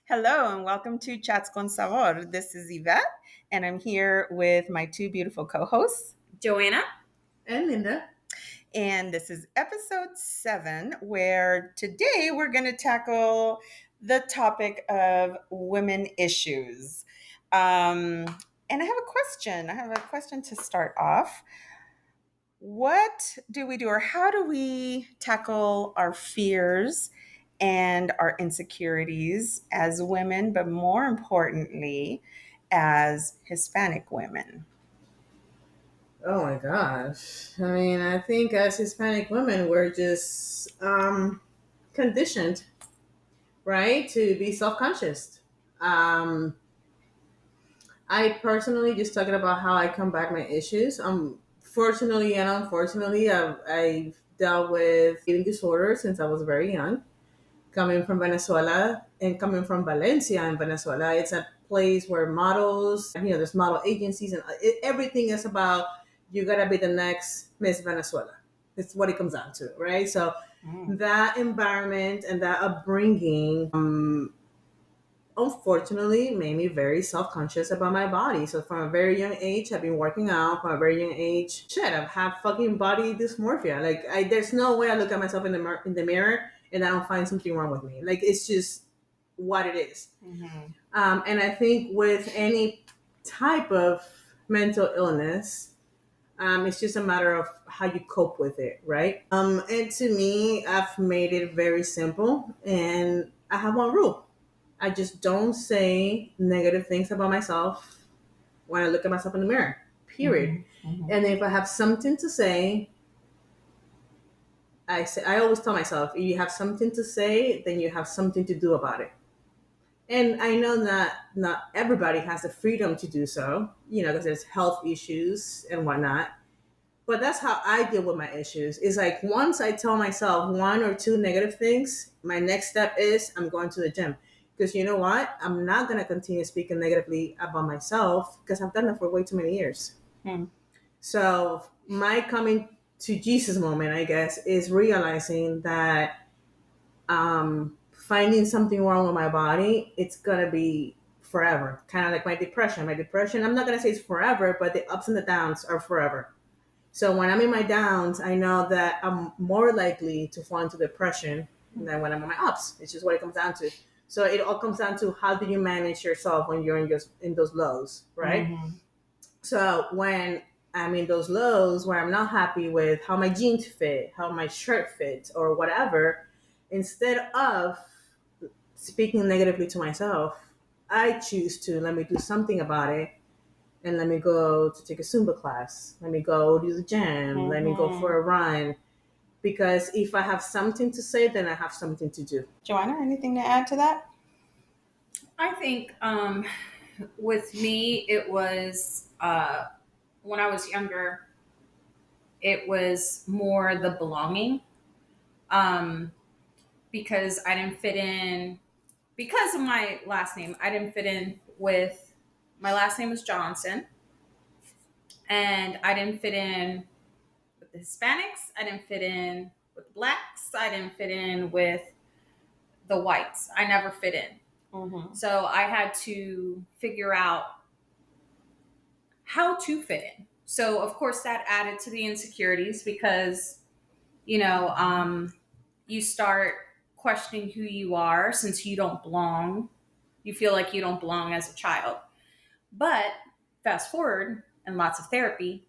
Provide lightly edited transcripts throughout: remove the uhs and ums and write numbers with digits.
Hello and welcome to Chats con Sabor. This is Yvette, and I'm here with my two beautiful co hosts. Joanna? And Linda. And this is episode 7, where today we're going to tackle the topic of women issues. And I have a question. I have a question to start off. What do we do, or how do we tackle our fears and our insecurities as women, but more importantly, as Hispanic women? Oh my gosh. I mean, I think as Hispanic women, we're just conditioned, right, to be self conscious. I personally just talking about how I combat my issues. Fortunately and unfortunately, I've dealt with eating disorder since I was very young. Coming from Venezuela and coming from Valencia in Venezuela, it's a place where models, there's model agencies and everything is about you gotta be the next Miss Venezuela. It's what it comes down to, right? So that environment and that upbringing, unfortunately, made me very self-conscious about my body. So from a very young age, I've been working out. From a very young age, shit, I've had fucking body dysmorphia. There's no way I look at myself in the mirror and I don't find something wrong with me. Like, it's just what it is. Mm-hmm. And I think with any type of mental illness, it's just a matter of how you cope with it, right? And to me, I've made it very simple, and I have one rule. I just don't say negative things about myself when I look at myself in the mirror. Period. Mm-hmm. And if I have something to say, I always tell myself, if you have something to say, then you have something to do about it. And I know that not everybody has the freedom to do so, because there's health issues and whatnot. But that's how I deal with my issues. It's like once I tell myself one or two negative things, my next step is I'm going to the gym. Because you know what? I'm not going to continue speaking negatively about myself because I've done that for way too many years. Mm-hmm. So my coming to Jesus moment, I guess, is realizing that finding something wrong with my body, it's going to be forever. Kind of like my depression. My depression, I'm not going to say it's forever, but the ups and the downs are forever. So when I'm in my downs, I know that I'm more likely to fall into depression than when I'm on my ups. It's just what it comes down to. So it all comes down to how do you manage yourself when you're in those lows, right? Mm-hmm. So when I'm in those lows where I'm not happy with how my jeans fit, how my shirt fits, or whatever, instead of speaking negatively to myself, I choose to let me do something about it and let me go to take a Zumba class. Let me go to the gym. Let me go for a run. Because if I have something to say, then I have something to do. Joanna, anything to add to that? I think with me, it was when I was younger, it was more the belonging um, because I didn't fit in, because of my last name, I didn't fit in with, my last name was Johnson, and I didn't fit in with the Hispanics, I didn't fit in with the blacks, I didn't fit in with the whites. I never fit in. Mm-hmm. So I had to figure out how to fit in. So of course that added to the insecurities because, you start questioning who you are since you don't belong. You feel like you don't belong as a child. But fast forward and lots of therapy,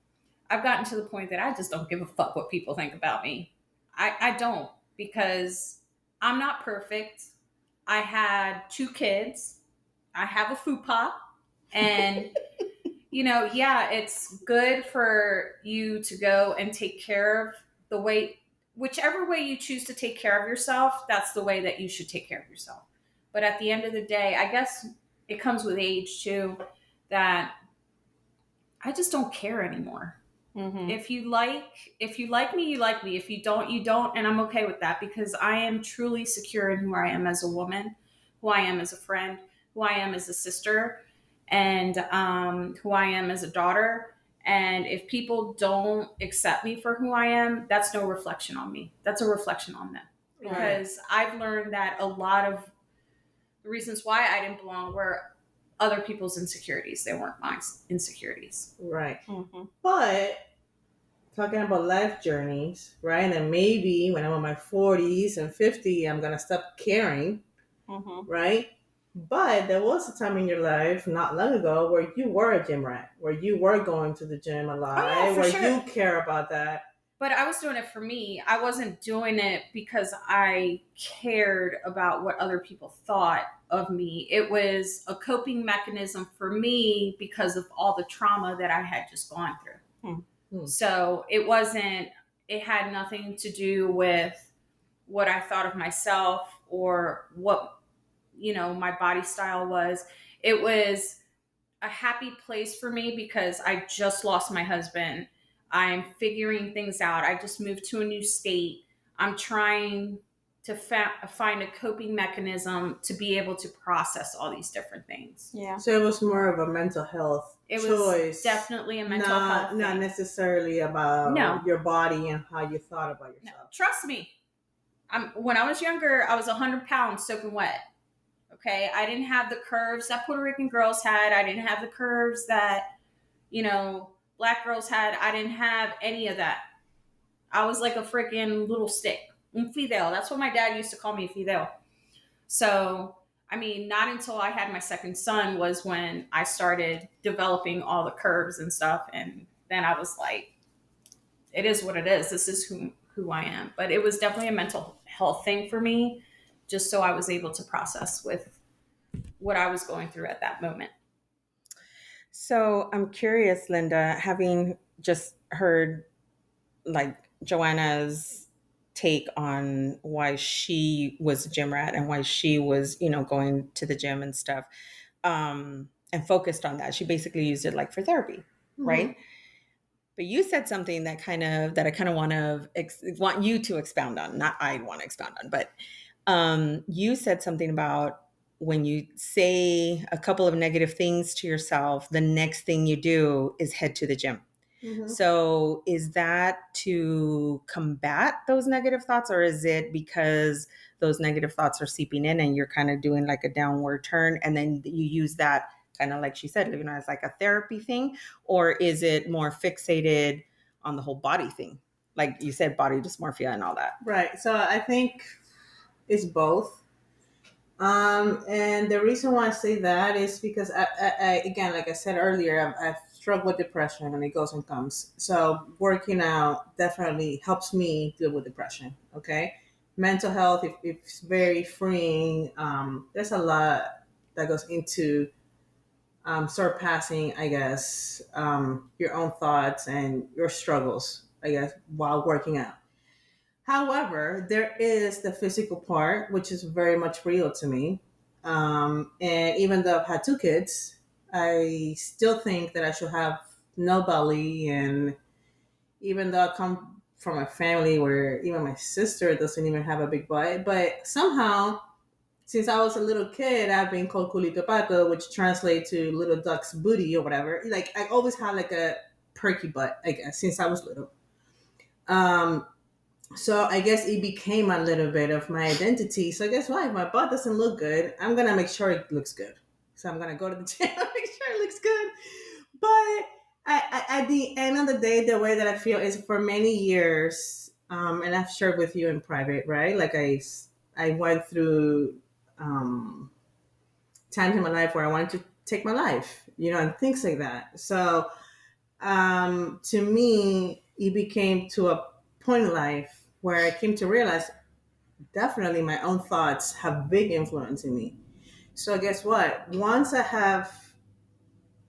I've gotten to the point that I just don't give a fuck what people think about me. I don't, because I'm not perfect. I had 2 kids. I have a fupa. And, yeah, it's good for you to go and take care of the way, whichever way you choose to take care of yourself, that's the way that you should take care of yourself. But at the end of the day, I guess it comes with age too, that I just don't care anymore. Mm-hmm. If you like me, you like me. If you don't, you don't, and I'm okay with that because I am truly secure in who I am as a woman, who I am as a friend, who I am as a sister, and who I am as a daughter. And if people don't accept me for who I am, that's no reflection on me. That's a reflection on them. Because I've learned that a lot of the reasons why I didn't belong were other people's insecurities. They weren't my insecurities. Right. Mm-hmm. But talking about life journeys, right? And maybe when I'm in my 40s and 50, I'm going to stop caring, Mm-hmm. right? But there was a time in your life not long ago where you were a gym rat, where you were going to the gym a lot, Oh yeah, for where sure. you care about that. But I was doing it for me. I wasn't doing it because I cared about what other people thought of me. It was a coping mechanism for me because of all the trauma that I had just gone through. Hmm. So it had nothing to do with what I thought of myself or what, my body style was. It was a happy place for me because I just lost my husband. I'm figuring things out. I just moved to a new state. I'm trying to find a coping mechanism to be able to process all these different things. Yeah. So it was more of a mental health It choice. was definitely a mental health thing. Not necessarily about No. your body and how you thought about No, yourself. trust me. When I was younger, I was 100 pounds soaking wet. Okay. I didn't have the curves that Puerto Rican girls had. I didn't have the curves that, black girls had. I didn't have any of that. I was like a freaking little stick. Un fidel. That's what my dad used to call me, fidel. So, not until I had my second son was when I started developing all the curves and stuff. And then I was like, it is what it is. This is who I am. But it was definitely a mental health thing for me, just so I was able to process with what I was going through at that moment. So I'm curious, Linda, having just heard like Joanna's take on why she was a gym rat and why she was, going to the gym and stuff, and focused on that. She basically used it like for therapy, right? But you said something that I kind of want you to expound on. Not I want to expound on, but you said something about when you say a couple of negative things to yourself, the next thing you do is head to the gym. Mm-hmm. So is that to combat those negative thoughts, or is it because those negative thoughts are seeping in and you're kind of doing like a downward turn and then you use that kind of like she said, as like a therapy thing? Or is it more fixated on the whole body thing? Like you said, body dysmorphia and all that. Right. So I think it's both. And the reason why I say that is because I again, like I said earlier, I've struggled with depression and it goes and comes. So working out definitely helps me deal with depression. Okay. Mental health, if it's very freeing. There's a lot that goes into surpassing, I guess, your own thoughts and your struggles, I guess, while working out. However, there is the physical part, which is very much real to me. And even though I've had two kids, I still think that I should have no belly. And even though I come from a family where even my sister doesn't even have a big butt, but somehow, since I was a little kid, I've been called culito pato, which translates to little duck's booty or whatever. Like I always had like a perky butt, I guess, since I was little. So I guess it became a little bit of my identity. So guess what? If my butt doesn't look good, I'm gonna make sure it looks good. So I'm gonna go to the gym and make sure it looks good. But at the end of the day, the way that I feel is for many years, and I've shared with you in private, right? Like I went through times in my life where I wanted to take my life, and things like that. So to me, it became to a point in life where I came to realize definitely my own thoughts have big influence in me. So guess what? Once I have,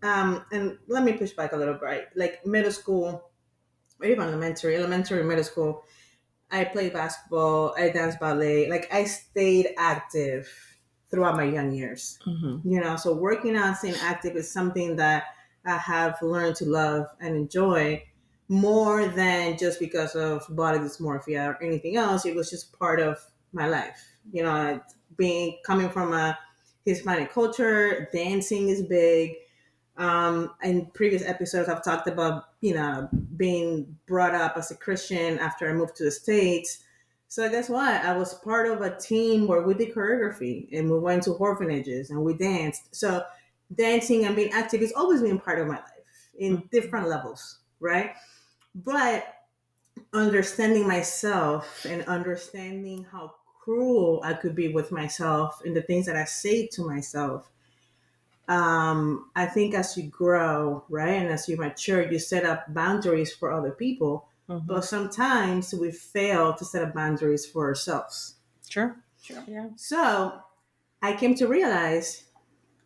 and let me push back a little bit, right? Like middle school, or even elementary, middle school, I played basketball, I danced ballet. Like I stayed active throughout my young years. Mm-hmm. So working out, staying active is something that I have learned to love and enjoy more than just because of body dysmorphia or anything else. It was just part of my life. Being coming from a Hispanic culture, dancing is big. In previous episodes, I've talked about, being brought up as a Christian after I moved to the States. So guess what? I was part of a team where we did choreography and we went to orphanages and we danced. So dancing and being active has always been part of my life in different levels, right? But understanding myself and understanding how cruel I could be with myself and the things that I say to myself. I think as you grow, right, and as you mature, you set up boundaries for other people. But sometimes we fail to set up boundaries for ourselves. Sure. Yeah. So I came to realize,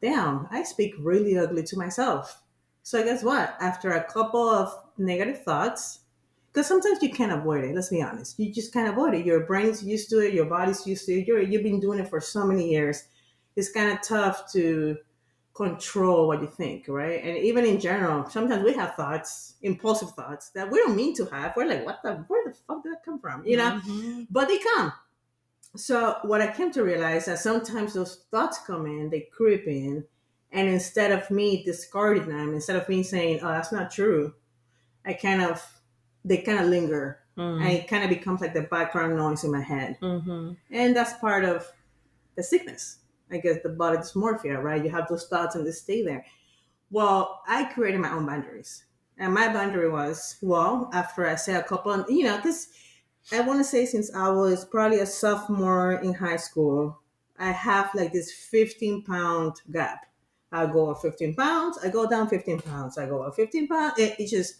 damn, I speak really ugly to myself. So guess what? After a couple of negative thoughts, because sometimes you can't avoid it. Let's be honest. You just can't avoid it. Your brain's used to it. Your body's used to it. You've been doing it for so many years. It's kind of tough to control what you think, right? And even in general, sometimes we have thoughts, impulsive thoughts that we don't mean to have. We're like, where the fuck did that come from? You know? But they come. So what I came to realize that sometimes those thoughts come in, they creep in, and instead of me discarding them, instead of me saying, "Oh, that's not true," I kind of they kind of linger, and it kind of becomes like the background noise in my head, and that's part of the sickness. I guess the body dysmorphia, right? You have those thoughts and they stay there. Well, I created my own boundaries, and my boundary was after I say a couple, because I want to say since I was probably a sophomore in high school, I have like this 15-pound gap. I go up 15 pounds, I go down 15 pounds, I go up 15 pounds. It's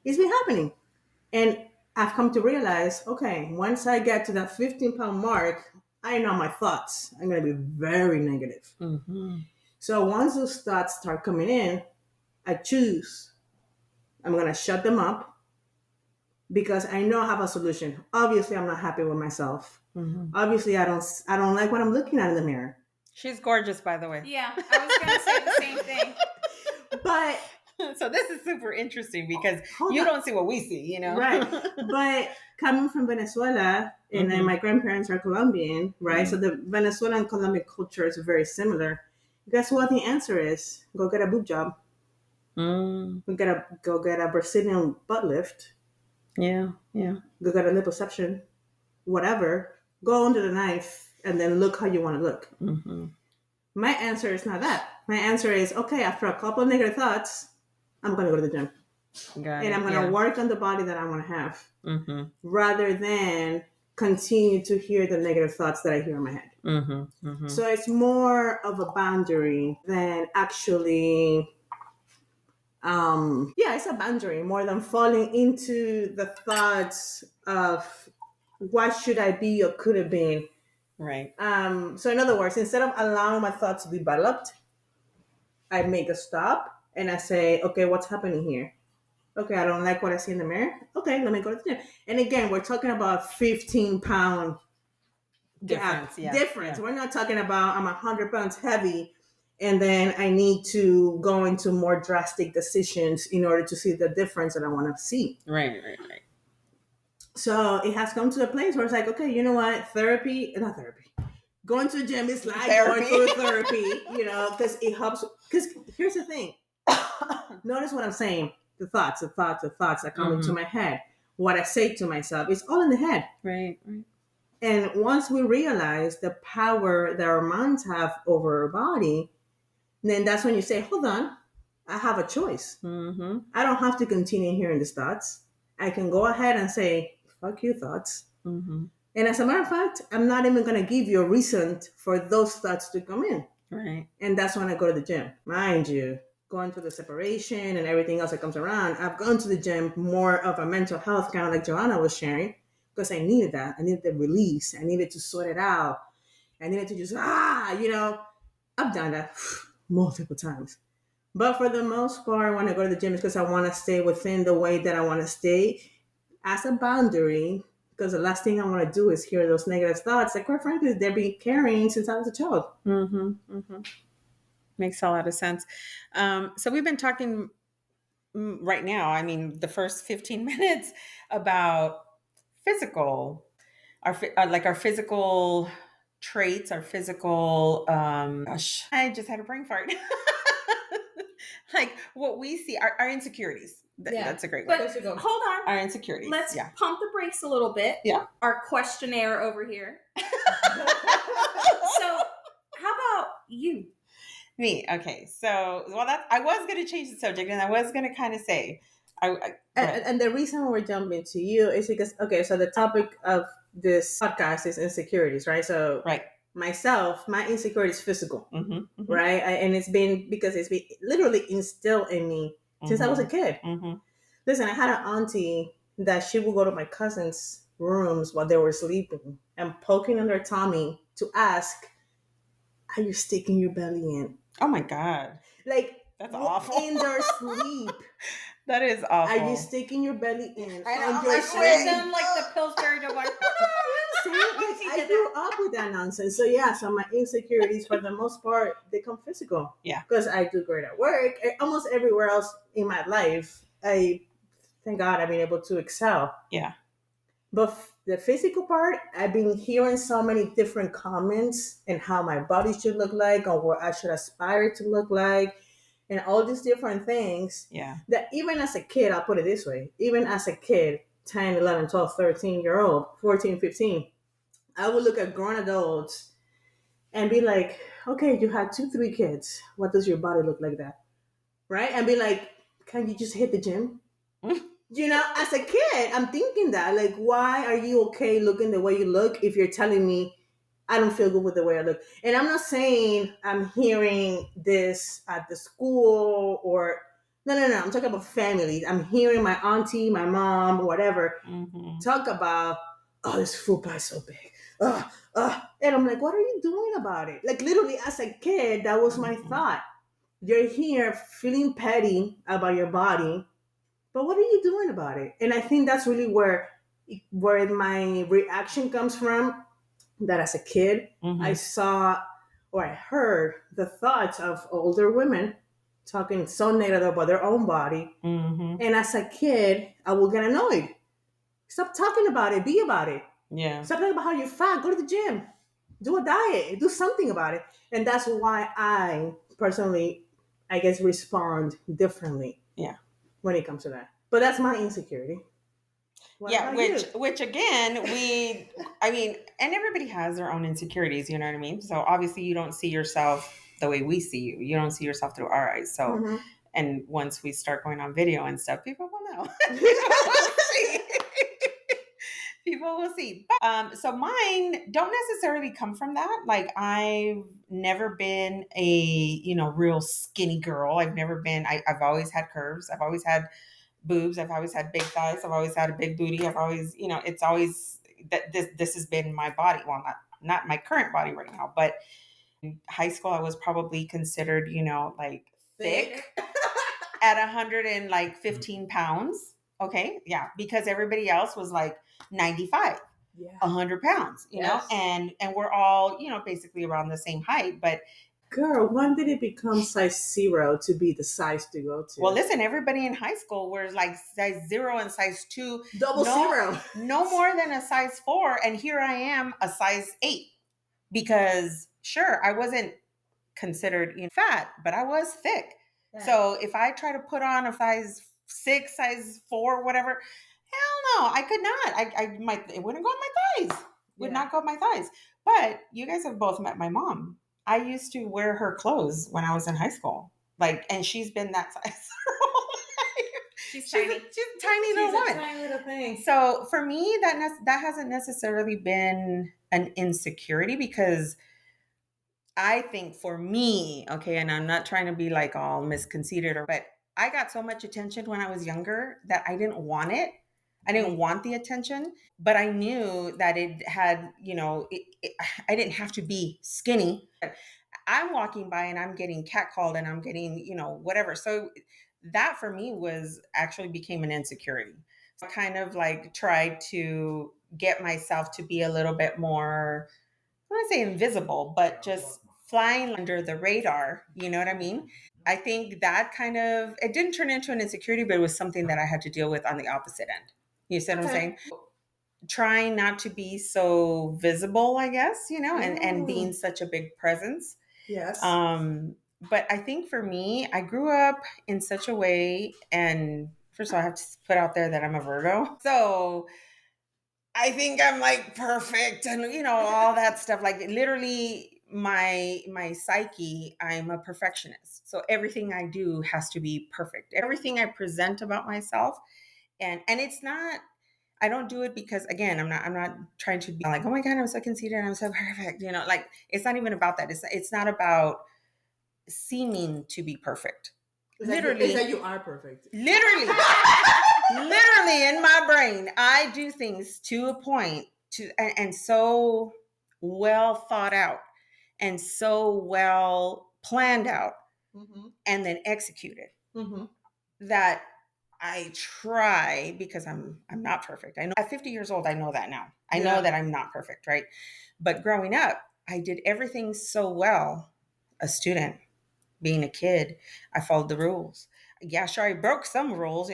been happening. And I've come to realize, okay, once I get to that 15-pound mark, I know my thoughts. I'm going to be very negative. So once those thoughts start coming in, I choose. I'm going to shut them up because I know I have a solution. Obviously, I'm not happy with myself. Obviously, I don't like what I'm looking at in the mirror. She's gorgeous, by the way. Yeah, I was going to say the same thing. But so this is super interesting because hold you on. don't see what we see, you know? Right. But coming from Venezuela, and then my grandparents are Colombian, right? So the Venezuelan and Colombian culture is very similar. Guess what the answer is? Go get a boob job. Go get a Brazilian butt lift. Yeah. Go get a liposuction. Whatever. Go under the knife and then look how you want to look. My answer is not that. My answer is, okay, after a couple of negative thoughts, I'm going to go to the gym. And I'm going to work on the body that I want to have rather than continue to hear the negative thoughts that I hear in my head. So it's more of a boundary than actually, it's a boundary more than falling into the thoughts of what should I be or could have been. Right. So in other words, instead of allowing my thoughts to be developed, I make a stop and I say, okay, what's happening here? Okay, I don't like what I see in the mirror. Okay, let me go to the gym. And again, we're talking about 15-pound difference. Difference. We're not talking about I'm 100 pounds heavy and then I need to go into more drastic decisions in order to see the difference that I want to see. Right. So it has come to a place where it's like, okay, you know what? Not therapy. Going to the gym is like going through therapy, because it helps. Because here's the thing. Notice what I'm saying. The thoughts that come into my head. What I say to myself, it's all in the head. Right. And once we realize the power that our minds have over our body, then that's when you say, hold on, I have a choice. I don't have to continue hearing these thoughts. I can go ahead and say, fuck you, thoughts. And as a matter of fact, I'm not even going to give you a reason for those thoughts to come in. Right. And that's when I go to the gym. Mind you, going through the separation and everything else that comes around, I've gone to the gym more of a mental health, kind of like Joanna was sharing, because I needed that. I needed the release. I needed to sort it out. I needed to just, I've done that multiple times. But for the most part, when I go to the gym, it's because I want to stay within the way that I want to stay as a boundary, because the last thing I want to do is hear those negative thoughts that, quite frankly, they've been carrying since I was a child. Makes a lot of sense. So we've been talking right now, I mean, the first 15 minutes about our physical traits, our physical, gosh, I just had a brain fart. Like what we see, our insecurities, That's a great But word. hold on. Our insecurities. Let's pump the brakes a little bit. Yeah. Our questionnaire over here. So, how about you? Me. Okay. So, well, I was going to change the subject, and I was going to kind of say, and the reason we're jumping to you is because, okay, so the topic of this podcast is insecurities, right? So, right. Myself, my insecurity is physical, Mm-hmm. right? And it's been because it's been literally instilled in me since I was a kid. Mm-hmm. Listen, I had an auntie that she would go to my cousins' rooms while they were sleeping and poking on their tummy to ask, "Are you sticking your belly in?" Oh my God. Like, that's awful. In their sleep. That is awful. Are you sticking your belly in? I know, on your them like the Pillsbury Doughboy. I grew up with that nonsense. So yeah, so my insecurities for the most part, they come physical. Yeah. Because I do great at work. Almost everywhere else in my life, thank God I've been able to excel. Yeah. But the physical part, I've been hearing so many different comments and how my body should look like or what I should aspire to look like and all these different things. Yeah. That even as a kid, I'll put it this way, even as a kid, 10, 11, 12, 13-year-old, 14, 15, I would look at grown adults and be like, okay, you had 2, 3 kids. What does your body look like that? Right? And be like, can you just hit the gym? You know, as a kid, I'm thinking that, like, why are you okay looking the way you look if you're telling me I don't feel good with the way I look? And I'm not saying I'm hearing this at the school or no. I'm talking about families. I'm hearing my auntie, my mom, whatever, talk about, oh, this food pie is so big. And I'm like, what are you doing about it? Like, literally, as a kid, that was my thought. You're here feeling petty about your body, but what are you doing about it? And I think that's really where my reaction comes from. That as a kid, I saw or I heard the thoughts of older women talking so negative about their own body. And as a kid, I will get annoyed. Stop talking about it. Be about it. Yeah. Stop talking about how you're fat. Go to the gym. Do a diet. Do something about it. And that's why I personally, I guess, respond differently. Yeah. When it comes to that. But that's my insecurity. Which again, I mean, and everybody has their own insecurities, you know what I mean? So obviously you don't see yourself the way we see you. You don't see yourself through our eyes. So, and once we start going on video and stuff, people will know. People will see. But, so mine don't necessarily come from that. Like, I've never been a, real skinny girl. I've never been, I've always had curves. I've always had boobs. I've always had big thighs. I've always had a big booty. I've always, it's always that this has been my body. Well, not my current body right now, but in high school, I was probably considered, like thick at 115 pounds. Okay. Yeah. Because everybody else was like 95, 100 pounds, you know, and we're all, basically around the same height, but girl, when did it become size 0 to be the size to go to? Well, listen, everybody in high school was like size 0 and size 2. Double 0. No more than a size 4. And here I am, a size 8. Because sure, I wasn't considered fat, but I was thick. Yeah. So if I try to put on a size 6, size 4, whatever, hell no, I could not. It wouldn't go on my thighs. Would not go on my thighs. But you guys have both met my mom. I used to wear her clothes when I was in high school. Like, and she's been that size her whole life. She's tiny. She's a tiny little woman. Tiny little thing. So for me, that hasn't necessarily been an insecurity, because I think for me, okay, and I'm not trying to be like all misconceited, but I got so much attention when I was younger that I didn't want it. I didn't want the attention, but I knew that it had, I didn't have to be skinny. I'm walking by and I'm getting catcalled and I'm getting, whatever. So that for me became an insecurity. So I kind of like tried to get myself to be a little bit more, I don't want to say invisible, but just flying under the radar. You know what I mean? I think that it didn't turn into an insecurity, but it was something that I had to deal with on the opposite end. You see what I'm saying? Trying not to be so visible, I guess, and being such a big presence. Yes. But I think for me, I grew up in such a way and First of all, I have to put out there that I'm a Virgo. So I think I'm like perfect and all that stuff. Like literally my psyche, I'm a perfectionist. So everything I do has to be perfect. Everything I present about myself, and it's not, I don't do it because, again, I'm not trying to be like, oh my God, I'm so conceited, I'm so perfect. Like it's not even about that. It's not about seeming to be perfect. It's that you are perfect. Literally, literally in my brain, I do things to a point and so well thought out and so well planned out and then executed that I try, because I'm not perfect. I know at 50 years old, I know that now. I know that I'm not perfect, right? But growing up, I did everything so well. A student, being a kid, I followed the rules. Yeah, sure, I broke some rules,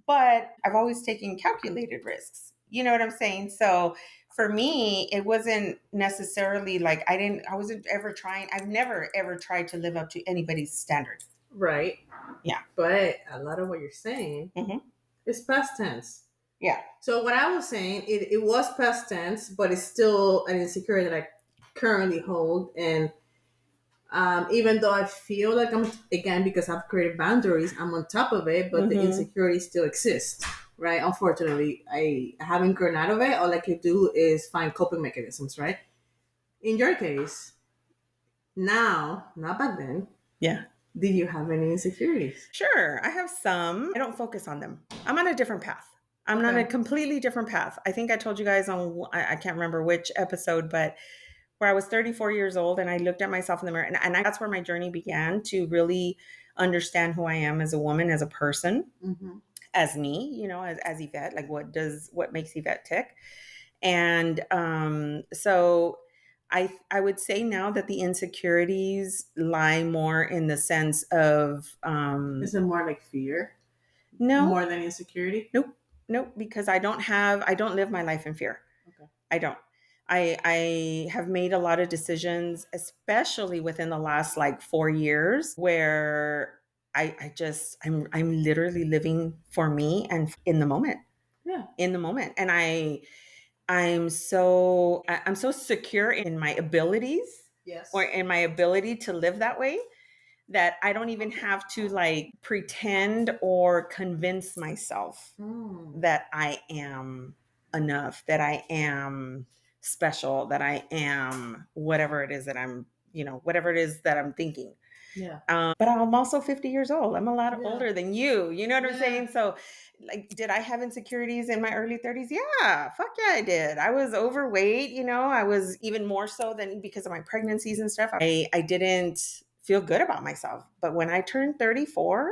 but I've always taken calculated risks. You know what I'm saying? So for me, it wasn't necessarily like I wasn't ever trying, I've never ever tried to live up to anybody's standard. Right. Yeah. But a lot of what you're saying is past tense. Yeah. So what I was saying, it was past tense, but it's still an insecurity that I currently hold. And even though I feel like I'm, again, because I've created boundaries, I'm on top of it, but the insecurity still exists, right? Unfortunately, I haven't grown out of it. All I can do is find coping mechanisms, right? In your case, now, not back then. Yeah. Did you have any insecurities? Sure, I have some. I don't focus on them. I'm on a different path. I'm on a completely different path. I think I told you guys on, I can't remember which episode, but where I was 34 years old and I looked at myself in the mirror, and that's where my journey began to really understand who I am as a woman, as a person, as me, as Yvette, like what makes Yvette tick. And so I would say now that the insecurities lie more in the sense of is it more like fear? No. More than insecurity? Nope, because I don't live my life in fear. Okay. I don't. I have made a lot of decisions, especially within the last like 4 years, where I'm literally living for me and in the moment. Yeah. In the moment. And I'm so secure in my abilities, Yes. or in my ability to live that way, that I don't even have to like pretend or convince myself that I am enough, that I am special, that I am whatever it is that I'm, whatever it is that I'm thinking. Yeah. But I'm also 50 years old. I'm a lot older than you. You know what I'm saying? So, like, did I have insecurities in my early 30s? Yeah, fuck yeah, I did. I was overweight. I was even more so than because of my pregnancies and stuff. I didn't feel good about myself. But when I turned 34,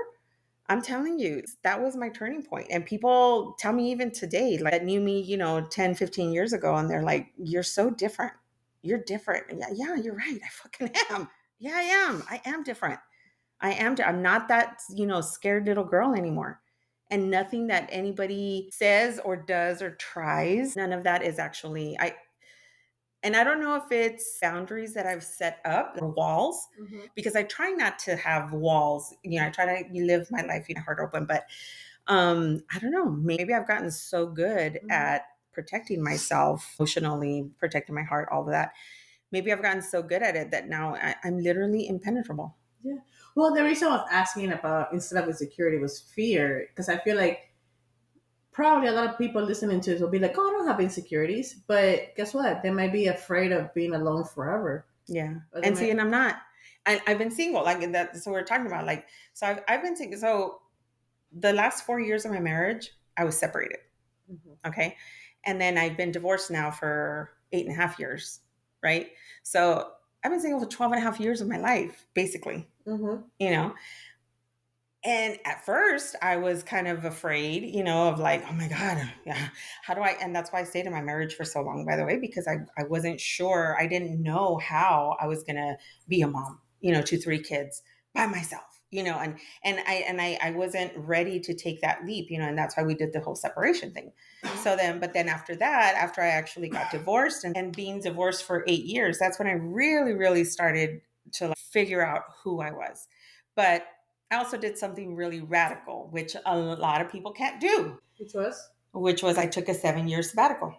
I'm telling you, that was my turning point. And people tell me even today, like, that knew me, 10, 15 years ago, and they're like, you're so different. You're different. And yeah, you're right. I fucking am. Yeah, I am. I am different. I'm not that, scared little girl anymore. And nothing that anybody says or does or tries, none of that is actually, and I don't know if it's boundaries that I've set up or walls, because I try not to have walls. I try to live my life, heart open, but I don't know, maybe I've gotten so good at protecting myself emotionally, protecting my heart, all of that. Maybe I've gotten so good at it that now I'm literally impenetrable. Yeah. Well, the reason I was asking about instead of insecurity was fear, because I feel like probably a lot of people listening to this will be like, "Oh, I don't have insecurities," but guess what? They might be afraid of being alone forever. Yeah, and see, and I'm not. I've been single, like that. So we're talking about like, so I've been single. So the last 4 years of my marriage, I was separated. Okay, and then I've been divorced now for 8.5 years. Right, so I've been single for 12.5 years of my life, basically. And at first I was kind of afraid, of like, oh my God, yeah, how do I, and that's why I stayed in my marriage for so long, by the way, because I wasn't sure. I didn't know how I was going to be a mom, to 3 kids by myself, and I wasn't ready to take that leap, and that's why we did the whole separation thing. But then after that, after I actually got divorced and being divorced for 8 years, that's when I really, really started to like figure out who I was. But I also did something really radical, which a lot of people can't do, Which was I took a 7-year sabbatical.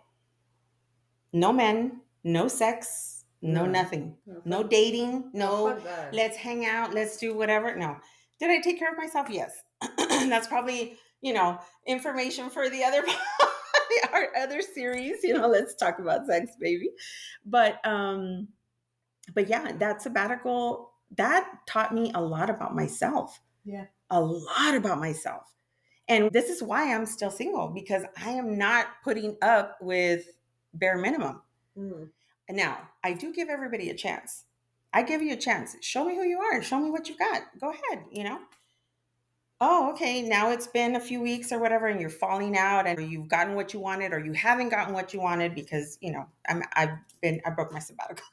No men, no sex, no no, nothing, no, no fuck, dating, no, no fuck that. let's hang out, let's do whatever. No. Did I take care of myself? Yes. That's probably, information for the other our other series, let's talk about sex, baby. But yeah, that sabbatical that taught me a lot about myself. Yeah. A lot about myself. And this is why I'm still single, because I am not putting up with bare minimum. Mm. Now, I do give everybody a chance. I give you a chance. Show me who you are. Show me what you've got. Go ahead. Oh, okay. Now it's been a few weeks or whatever, and you're falling out, and you've gotten what you wanted, or you haven't gotten what you wanted because I broke my sabbatical.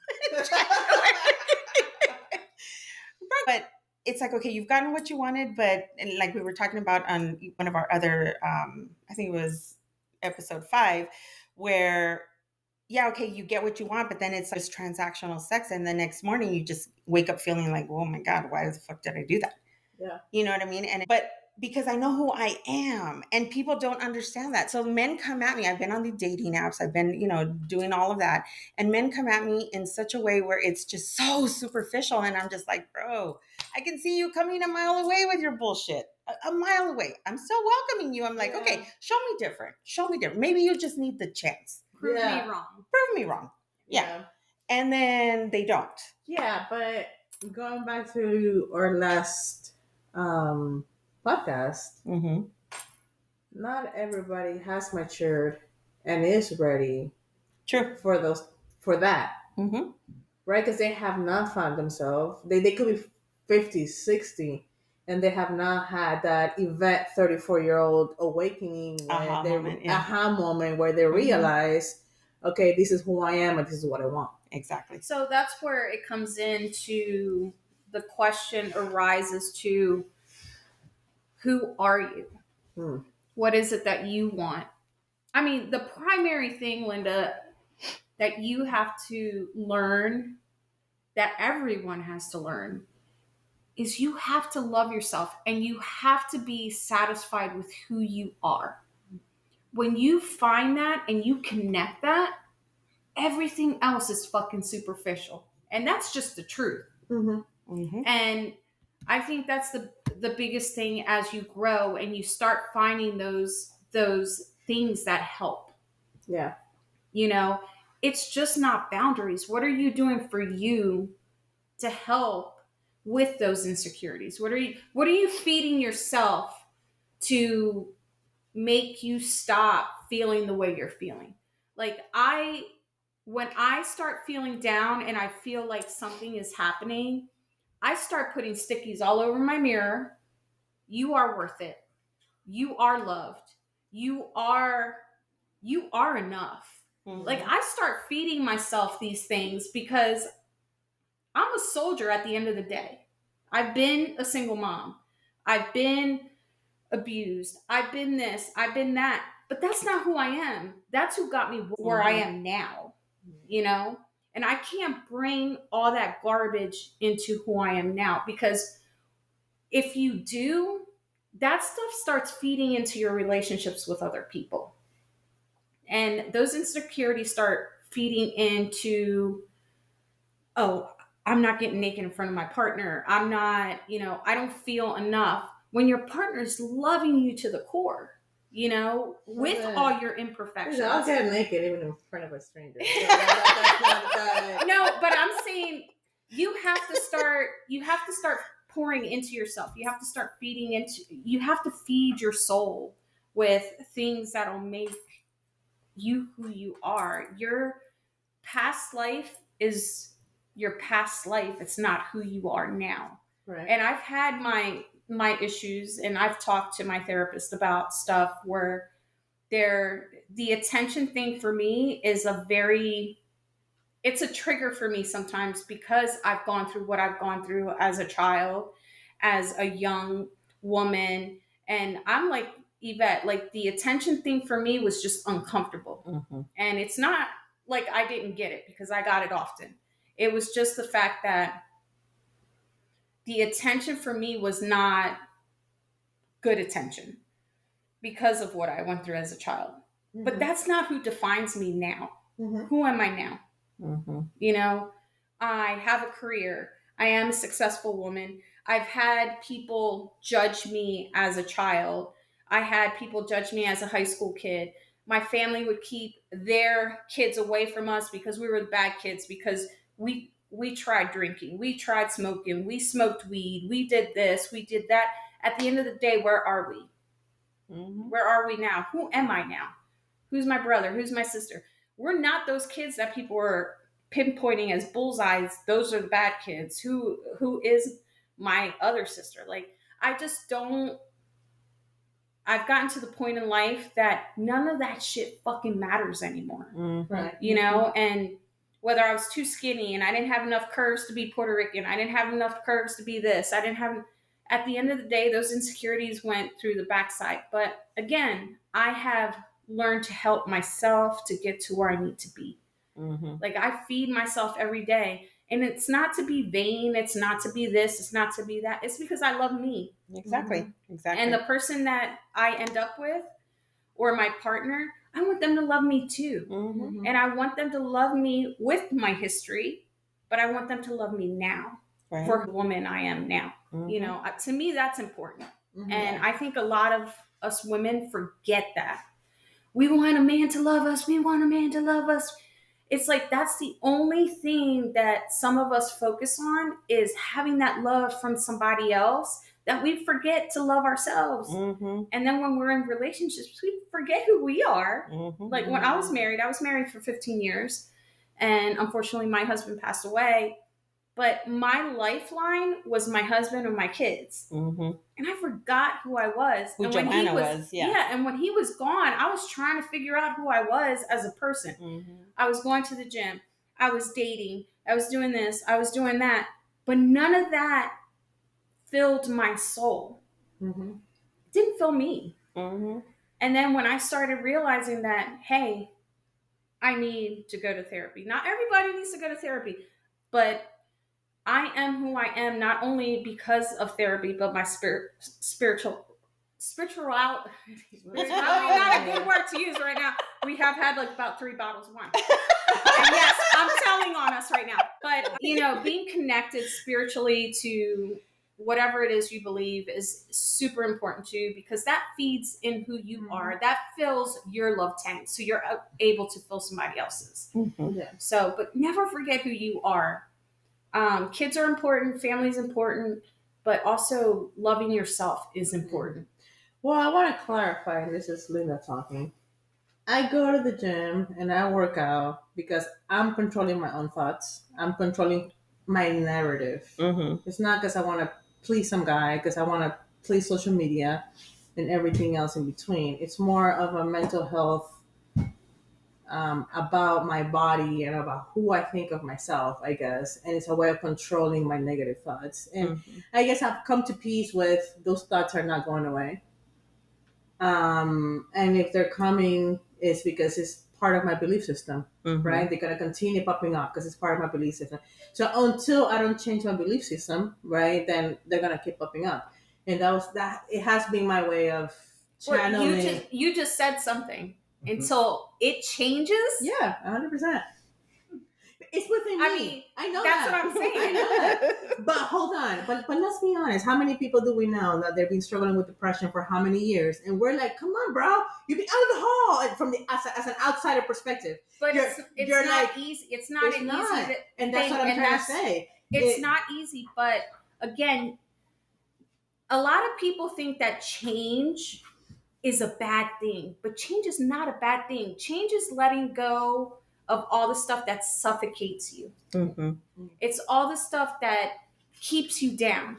But it's like, okay, you've gotten what you wanted, but and like we were talking about on one of our other, I think it was episode 5, where yeah, okay, you get what you want, but then it's just transactional sex, and the next morning you just wake up feeling like, oh my god, why the fuck did I do that? Yeah. You know what I mean? But because I know who I am, and people don't understand that. So men come at me. I've been on the dating apps. I've been, doing all of that. And men come at me in such a way where it's just so superficial. And I'm just like, bro, I can see you coming a mile away with your bullshit. A mile away. I'm still welcoming you. I'm like, Yeah. okay, show me different. Show me different. Maybe you just need the chance. Prove Yeah. me wrong. Prove me wrong. Yeah. And then they don't. Yeah, but going back to our last podcast, Mm-hmm. not everybody has matured and is ready True. for that, Mm-hmm. right? Because they have not found themselves. They could be 50, 60, and they have not had that event 34-year-old awakening Aha moment, yeah. aha moment where they realize, okay, this is who I am and this is what I want. Exactly. So that's where it comes into the question arises to, who are you? Hmm. What is it that you want? I mean, the primary thing, Linda, that you have to learn, that everyone has to learn, is you have to love yourself and you have to be satisfied with who you are. When you find that and you connect that, everything else is fucking superficial. And that's just the truth. Mm-hmm. Mm-hmm. And I think that's the biggest thing as you grow and you start finding those things that help. Yeah. It's just not boundaries. What are you doing for you to help with those insecurities? What are you feeding yourself to make you stop feeling the way you're feeling? Like when I start feeling down and I feel like something is happening, I start putting stickies all over my mirror. You are worth it. You are loved. You are enough. Mm-hmm. Like I start feeding myself these things because I'm a soldier at the end of the day. I've been a single mom. I've been abused. I've been this. I've been that. But that's not who I am. That's who got me where I am now. And I can't bring all that garbage into who I am now, because if you do, that stuff starts feeding into your relationships with other people. And those insecurities start feeding into, oh, I'm not getting naked in front of my partner. I'm not, I don't feel enough. When your partner is loving you to the core, with all your imperfections. I'll get naked even in front of a stranger. No, but I'm saying you have to start pouring into yourself. You have to start you have to feed your soul with things that'll make you who you are. Your past life is your past life. It's not who you are now. Right. And I've had my issues, and I've talked to my therapist about stuff where the attention thing for me is it's a trigger for me sometimes, because I've gone through what I've gone through as a child, as a young woman. And I'm like Yvette, like the attention thing for me was just uncomfortable. Mm-hmm. And it's not like I didn't get it, because I got it often. It was just the fact that the attention for me was not good attention because of what I went through as a child. Mm-hmm. But that's not who defines me now. Mm-hmm. Who am I now? Mm-hmm. You know, I have a career. I am a successful woman. I've had people judge me as a child. I had people judge me as a high school kid. My family would keep their kids away from us because we were the bad kids, because we tried drinking, we tried smoking, we smoked weed, we did this, we did that. At the end of the day, where are we? Mm-hmm. Where are we now? Who am I now? Who's my brother? Who's my sister? We're not those kids that people are pinpointing as bullseyes. Those are the bad kids. Who is my other sister? Like, I just don't. I've gotten to the point in life that none of that shit fucking matters anymore. Mm-hmm. Right. You know, and whether I was too skinny and I didn't have enough curves to be Puerto Rican, I didn't have enough curves to be this, I didn't have. At the end of the day, those insecurities went through the backside. But again, I have learned to help myself to get to where I need to be. Mm-hmm. Like, I feed myself every day. And it's not to be vain. It's not to be this. It's not to be that. It's because I love me. Exactly. Mm-hmm. Exactly. And the person that I end up with, or my partner, I want them to love me too. Mm-hmm. And I want them to love me with my history, but I want them to love me now. Right. For the woman I am now. Mm-hmm. You know, to me, that's important. Mm-hmm. And I think a lot of us women forget that. We want a man to love us. We want a man to love us. It's like, that's the only thing that some of us focus on, is having that love from somebody else, that we forget to love ourselves. Mm-hmm. And then when we're in relationships, we forget who we are. Mm-hmm. Like, when I was married for 15 years. And unfortunately, my husband passed away. But my lifeline was my husband and my kids. Mm-hmm. And I forgot who I was. Who and Johanna was. Yeah, and when he was gone, I was trying to figure out who I was as a person. Mm-hmm. I was going to the gym. I was dating. I was doing this. I was doing that. But none of that filled my soul. Mm-hmm. It didn't fill me. Mm-hmm. And then when I started realizing that, hey, I need to go to therapy. Not everybody needs to go to therapy, but I am who I am, not only because of therapy, but my spiritual. It's probably not a good word to use right now. We have had like about 3 bottles of wine. And yes, I'm telling on us right now. But, you know, being connected spiritually to whatever it is you believe is super important too, because that feeds in who you are. That fills your love tank, so you're able to fill somebody else's. Mm-hmm. Yeah. So, but never forget who you are. Kids are important, family's important, but also loving yourself is important. Well, I want to clarify, and this is Linda talking. I go to the gym and I work out because I'm controlling my own thoughts. I'm controlling my narrative. Mm-hmm. It's not because I want to please some guy, because I want to please social media and everything else in between. It's more of a mental health about my body and about who I think of myself, I guess. And it's a way of controlling my negative thoughts. And I guess I've come to peace with those thoughts are not going away. And if they're coming, it's because it's part of my belief system, right? They're going to continue popping up because it's part of my belief system. So until I don't change my belief system, right, then they're going to keep popping up. And that it has been my way of channeling. Well, you just said something. Until it changes? Yeah, 100%. It's within me. I mean, I know that's that. What I'm saying. I know that. But hold on. But let's be honest. How many people do we know that they've been struggling with depression for how many years? And we're like, come on, bro. You've been out of the hall from as an outsider perspective. But it's not like, easy. It's not an easy and that's what I'm trying to say. It's not easy. But again, a lot of people think that change is a bad thing, but change is not a bad thing. Change is letting go of all the stuff that suffocates you. Mm-hmm. It's all the stuff that keeps you down.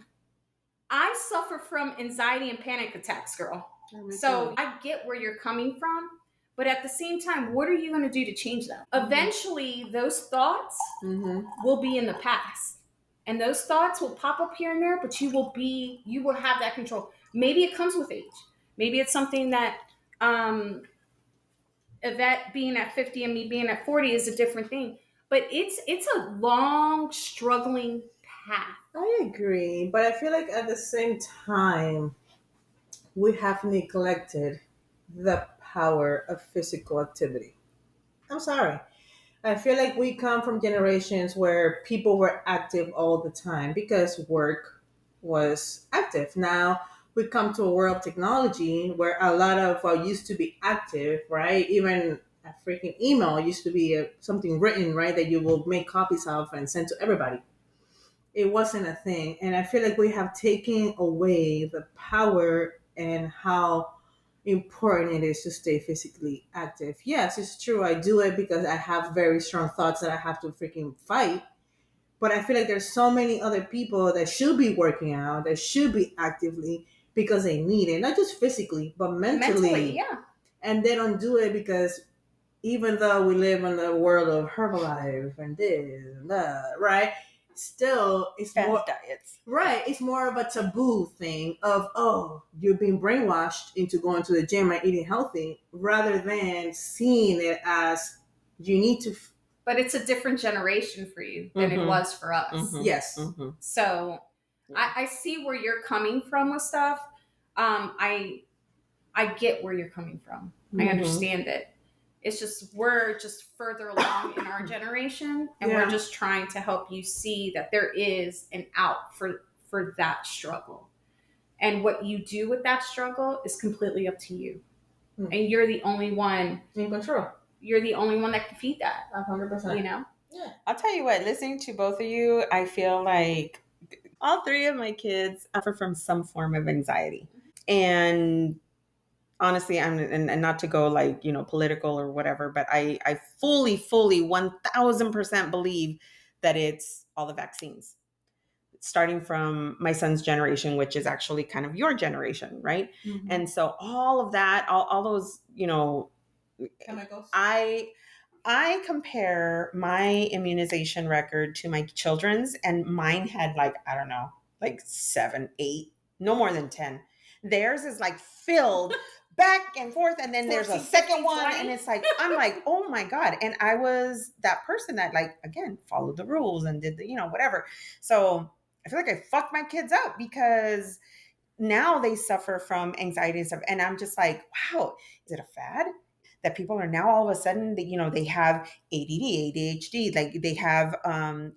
I suffer from anxiety and panic attacks, girl. So I get where you're coming from, but at the same time, what are you going to do to change them? Mm-hmm. Eventually, those thoughts will be in the past. And those thoughts will pop up here and there, but you will have that control. Maybe it comes with age. Maybe it's something that Yvette being at 50 and me being at 40 is a different thing. But it's a long, struggling path. I agree, but I feel like at the same time, we have neglected the power of physical activity. I'm sorry. I feel like we come from generations where people were active all the time because work was active. Now we come to a world of technology where a lot of what used to be active, right? Even a freaking email used to be something written, right, that you will make copies of and send to everybody. It wasn't a thing. And I feel like we have taken away the power and how important it is to stay physically active. Yes, it's true. I do it because I have very strong thoughts that I have to freaking fight. But I feel like there's so many other people that should be working out, that should be actively because they need it, not just physically, but Mentally, mentally. yeah. And they don't do it because even though we live in the world of Herbalife and this and that, right? Still, it's more Fad diets. right. It's more of a taboo thing of oh, you're being brainwashed into going to the gym and eating healthy, rather than seeing it as you need to. But it's a different generation for you than it Mhm. was for us. Mhm. Yes. Mhm. So Yeah. I see where you're coming from with stuff. I get where you're coming from. I Mhm. understand it. It's just we're just further along in our generation, and Yeah. we're just trying to help you see that there is an out for that struggle. And what you do with that struggle is completely up to you. Hmm. And you're the only one. In control. You're the only one that can feed that. 100%. You know. Yeah. I'll tell you what, listening to both of you, I feel like all three of my kids suffer from some form of anxiety. And honestly, and not to go like, political or whatever, but I fully 1000% believe that it's all the vaccines, starting from my son's generation, which is actually kind of your generation, right? Mm-hmm. And so all of that, all those, Chemicals. I compare my immunization record to my children's, and mine had like, I don't know, like 7, 8, no more than 10. Theirs is like filled back and forth. And then there's a 14, second 15, one. 20. And it's like, I'm like, oh my God. And I was that person that, like, again, followed the rules and did the, whatever. So I feel like I fucked my kids up because now they suffer from anxiety and stuff. And I'm just like, wow, is it a fad? That people are now all of a sudden, they have ADD, ADHD, like they have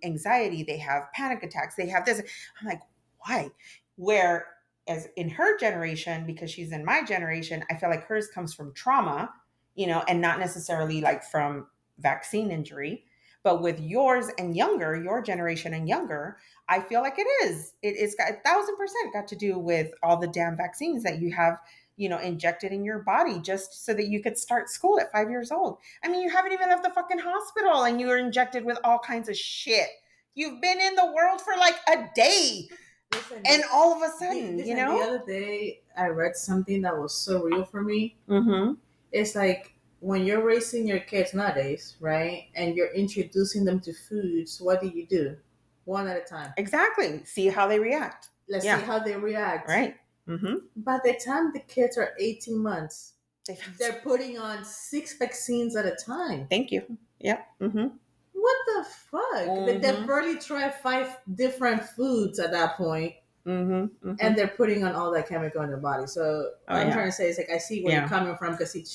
anxiety, they have panic attacks, they have this. I'm like, why? Where as in her generation, because she's in my generation, I feel like hers comes from trauma, and not necessarily like from vaccine injury. But with yours and younger, your generation and younger, I feel like it is. It's got 1,000% got to do with all the damn vaccines that you have, injected in your body just so that you could start school at 5 years old. I mean, you haven't even left the fucking hospital and you were injected with all kinds of shit. You've been in the world for like a day. Listen, And all of a sudden, the other day I read something that was so real for me. Mm-hmm. It's like when you're raising your kids nowadays, right? And you're introducing them to foods, what do? One at a time. Exactly. See how they react. Let's Yeah. see how they react. Right. Mm-hmm. By the time the kids are 18 months, They're they're putting on 6 vaccines at a time. Thank you. Yep. Mm-hmm. What the fuck? Mhm. They've already tried 5 different foods at that point, Mm-hmm. Mm-hmm. and they're putting on all that chemical in their body. So Oh, what I'm yeah. trying to say is like I see where Yeah. you're coming from because it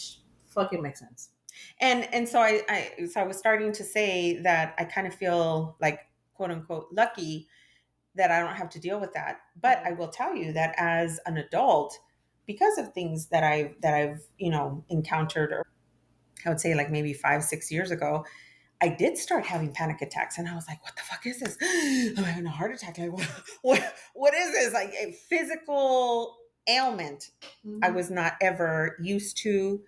fucking makes sense. And so I was starting to say that I kind of feel like, quote unquote, lucky that I don't have to deal with that. But I will tell you that as an adult, because of things that I've encountered, or I would say like maybe 5, 6 years ago, I did start having panic attacks, and I was like, "What the fuck is this? I'm having a heart attack. Like, what is this? Like a physical ailment I was not ever used to,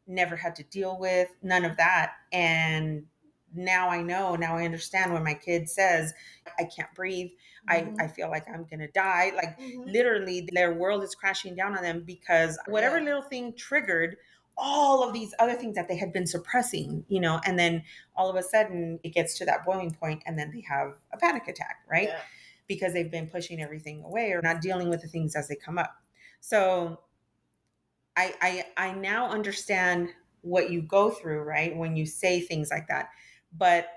never had to deal with, none of that." And now I know, now I understand when my kid says, I can't breathe, I feel like I'm gonna die. Like literally their world is crashing down on them because whatever little thing triggered all of these other things that they had been suppressing, and then all of a sudden it gets to that boiling point and then they have a panic attack, right? Yeah. Because they've been pushing everything away or not dealing with the things as they come up. So I now understand what you go through, right? When you say things like that. But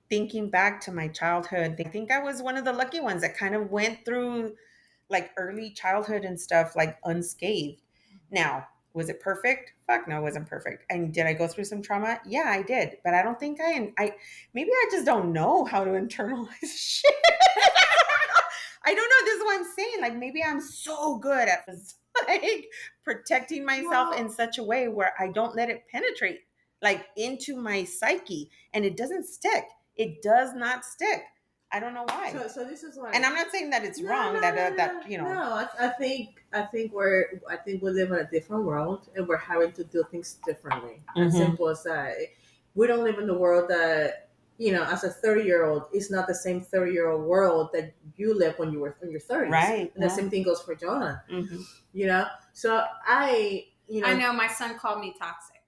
thinking back to my childhood, I think I was one of the lucky ones that kind of went through like early childhood and stuff like unscathed. Now, was it perfect? Fuck no, it wasn't perfect. And did I go through some trauma? Yeah, I did. But I don't think I maybe I just don't know how to internalize shit. I don't know. This is what I'm saying. Like maybe I'm so good at like protecting myself in such a way where I don't let it penetrate like into my psyche and it doesn't stick. It does not stick. I don't know why. So this is why. And I'm not saying that it's wrong. That you know. No, I think we live in a different world, and we're having to do things differently. As simple as that. We don't live in the world that, you know, as a 30-year-old, it's not the same 30-year-old world that you lived when you were in your 30s. Right. And the same thing goes for Jonah. You know, so I know my son called me toxic.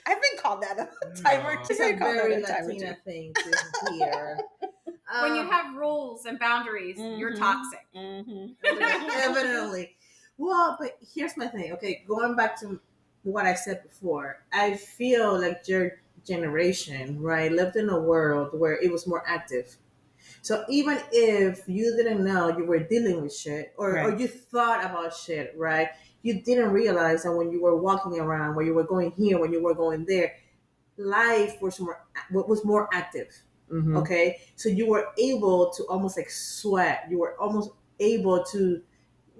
I've been called that a time or two. It's a very Latina thing to hear. When you have rules and boundaries, you're toxic. Evidently. Well, but here's my thing. Okay, going back to what I said before, I feel like your generation, right, lived in a world where it was more active. So even if you didn't know you were dealing with shit or you thought about shit, right, you didn't realize that when you were walking around, when you were going here, when you were going there, life was more active. Okay, so you were able to almost like sweat. You were almost able to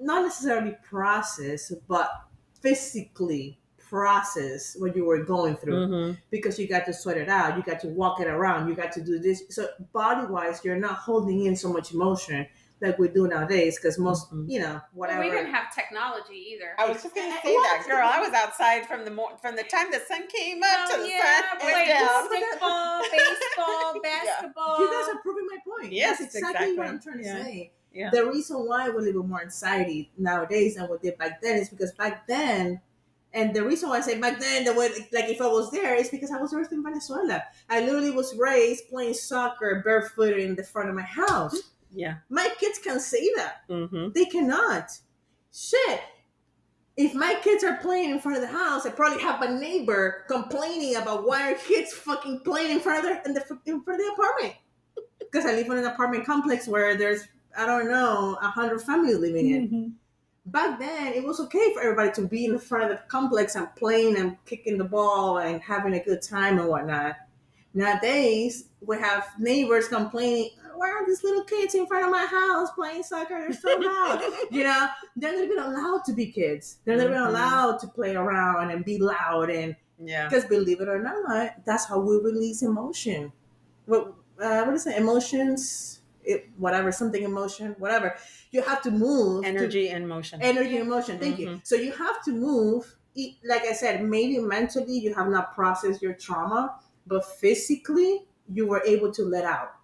not necessarily process, but physically process what you were going through because you got to sweat it out. You got to walk it around. You got to do this. So body wise, you're not holding in so much emotion like we do nowadays because most, you know, whatever. Well, we didn't have technology either. I was just going to say that, girl. I was outside from the time the sun came up to the sun went down. Stickball, baseball, basketball. You guys are proving my point. Yes, that's exactly what I'm trying to say. Yeah. The reason why we live with more anxiety nowadays than we did back then is because back then, and the reason why I say back then, like if I was there, is because I was raised in Venezuela. I literally was raised playing soccer barefooted in the front of my house. Yeah. My kids can say that. They cannot. Shit. If my kids are playing in front of the house, I probably have a neighbor complaining about why are kids fucking playing in front of the apartment. Because I live in an apartment complex where there's, I don't know, 100 families living in. Back then, it was okay for everybody to be in the front of the complex and playing and kicking the ball and having a good time and whatnot. Nowadays, we have neighbors complaining, why are these little kids in front of my house playing soccer? They're so loud. You know, they're not even allowed to be kids. They're not even allowed to play around and be loud. And because believe it or not, that's how we release emotion. What is it? Emotions? Whatever. You have to move. Energy and motion. Thank you. So you have to move. Like I said, maybe mentally you have not processed your trauma, but physically you were able to let out.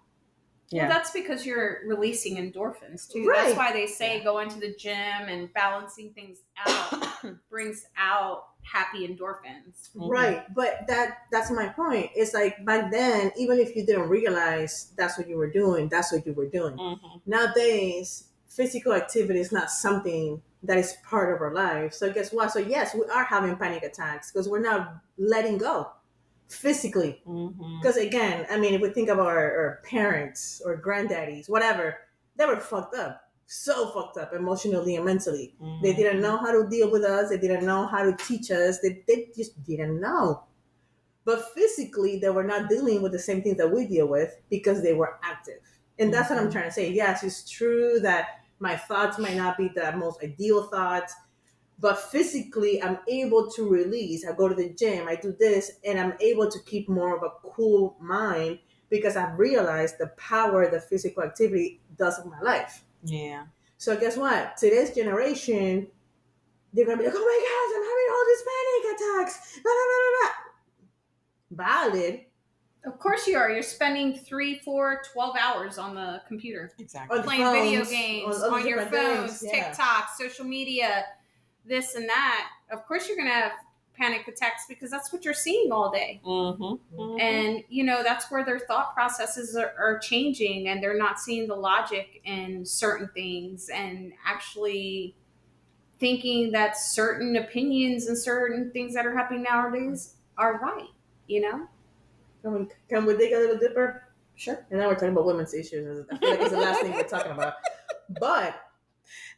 Yeah. Well, that's because you're releasing endorphins too. Right. That's why they say going to the gym and balancing things out brings out happy endorphins. Right. But that's my point. It's like back then, even if you didn't realize that's what you were doing, that's what you were doing. Nowadays, physical activity is not something that is part of our life. So guess what? So yes, we are having panic attacks because we're not letting go physically. Because again, I mean, if we think about our parents or granddaddies, whatever, they were fucked up. So fucked up emotionally and mentally. They didn't know how to deal with us. They didn't know how to teach us. They just didn't know. But physically, they were not dealing with the same things that we deal with because they were active. And that's what I'm trying to say. Yes, it's true that my thoughts might not be the most ideal thoughts, but physically I'm able to release. I go to the gym, I do this, and I'm able to keep more of a cool mind because I've realized the power that physical activity does in my life. Yeah. So guess what? Today's generation, they're going to be like, oh my God, I'm having all these panic attacks. Valid. Of course you are. You're spending 3, 4, 12 hours on the computer. Exactly. Playing video games, on your phones, TikTok, social media, this and that. Of course you're going to have panic attacks because that's what you're seeing all day. And, you know, that's where their thought processes are changing and they're not seeing the logic in certain things and actually thinking that certain opinions and certain things that are happening nowadays are right, you know? Can we dig a little deeper? Sure. And now we're talking about women's issues. I feel like it's the last thing we're talking about. But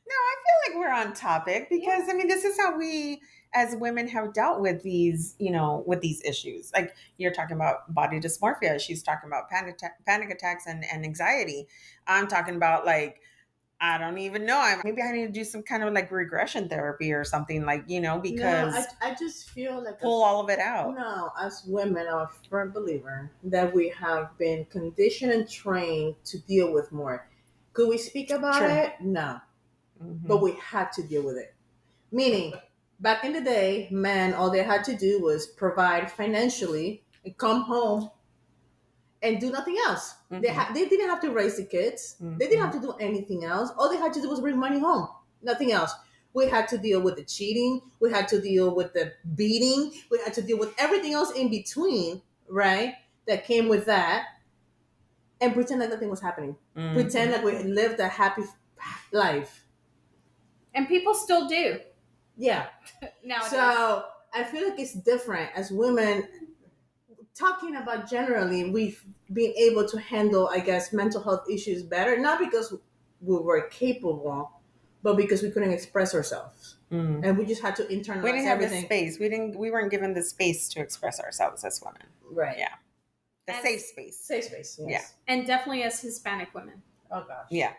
No, I feel like we're on topic because I mean, this is how we as women have dealt with these, with these issues. Like you're talking about body dysmorphia. She's talking about panic attacks and anxiety. I'm talking about like, I don't even know. Maybe I need to do some kind of like regression therapy or something like, because no, I just feel like pull all of it out. No, as women, I'm a firm believer that we have been conditioned and trained to deal with more. Could we speak about True. it? No. But we had to deal with it. Meaning, back in the day, men, all they had to do was provide financially and come home and do nothing else. They didn't have to raise the kids. They didn't have to do anything else. All they had to do was bring money home. Nothing else. We had to deal with the cheating. We had to deal with the beating. We had to deal with everything else in between, right? That came with that. And pretend like nothing was happening. Pretend like we lived a happy life. And people still do. Yeah. Nowadays. So I feel like it's different as women. Talking about generally, we've been able to handle, I guess, mental health issues better, not because we were capable, but because we couldn't express ourselves, and we just had to internalize. We didn't have everything. the space. We weren't given the space to express ourselves as women. Right. Yeah. The safe space. Safe space. Yes. Yeah. And definitely as Hispanic women. Oh gosh. Yeah.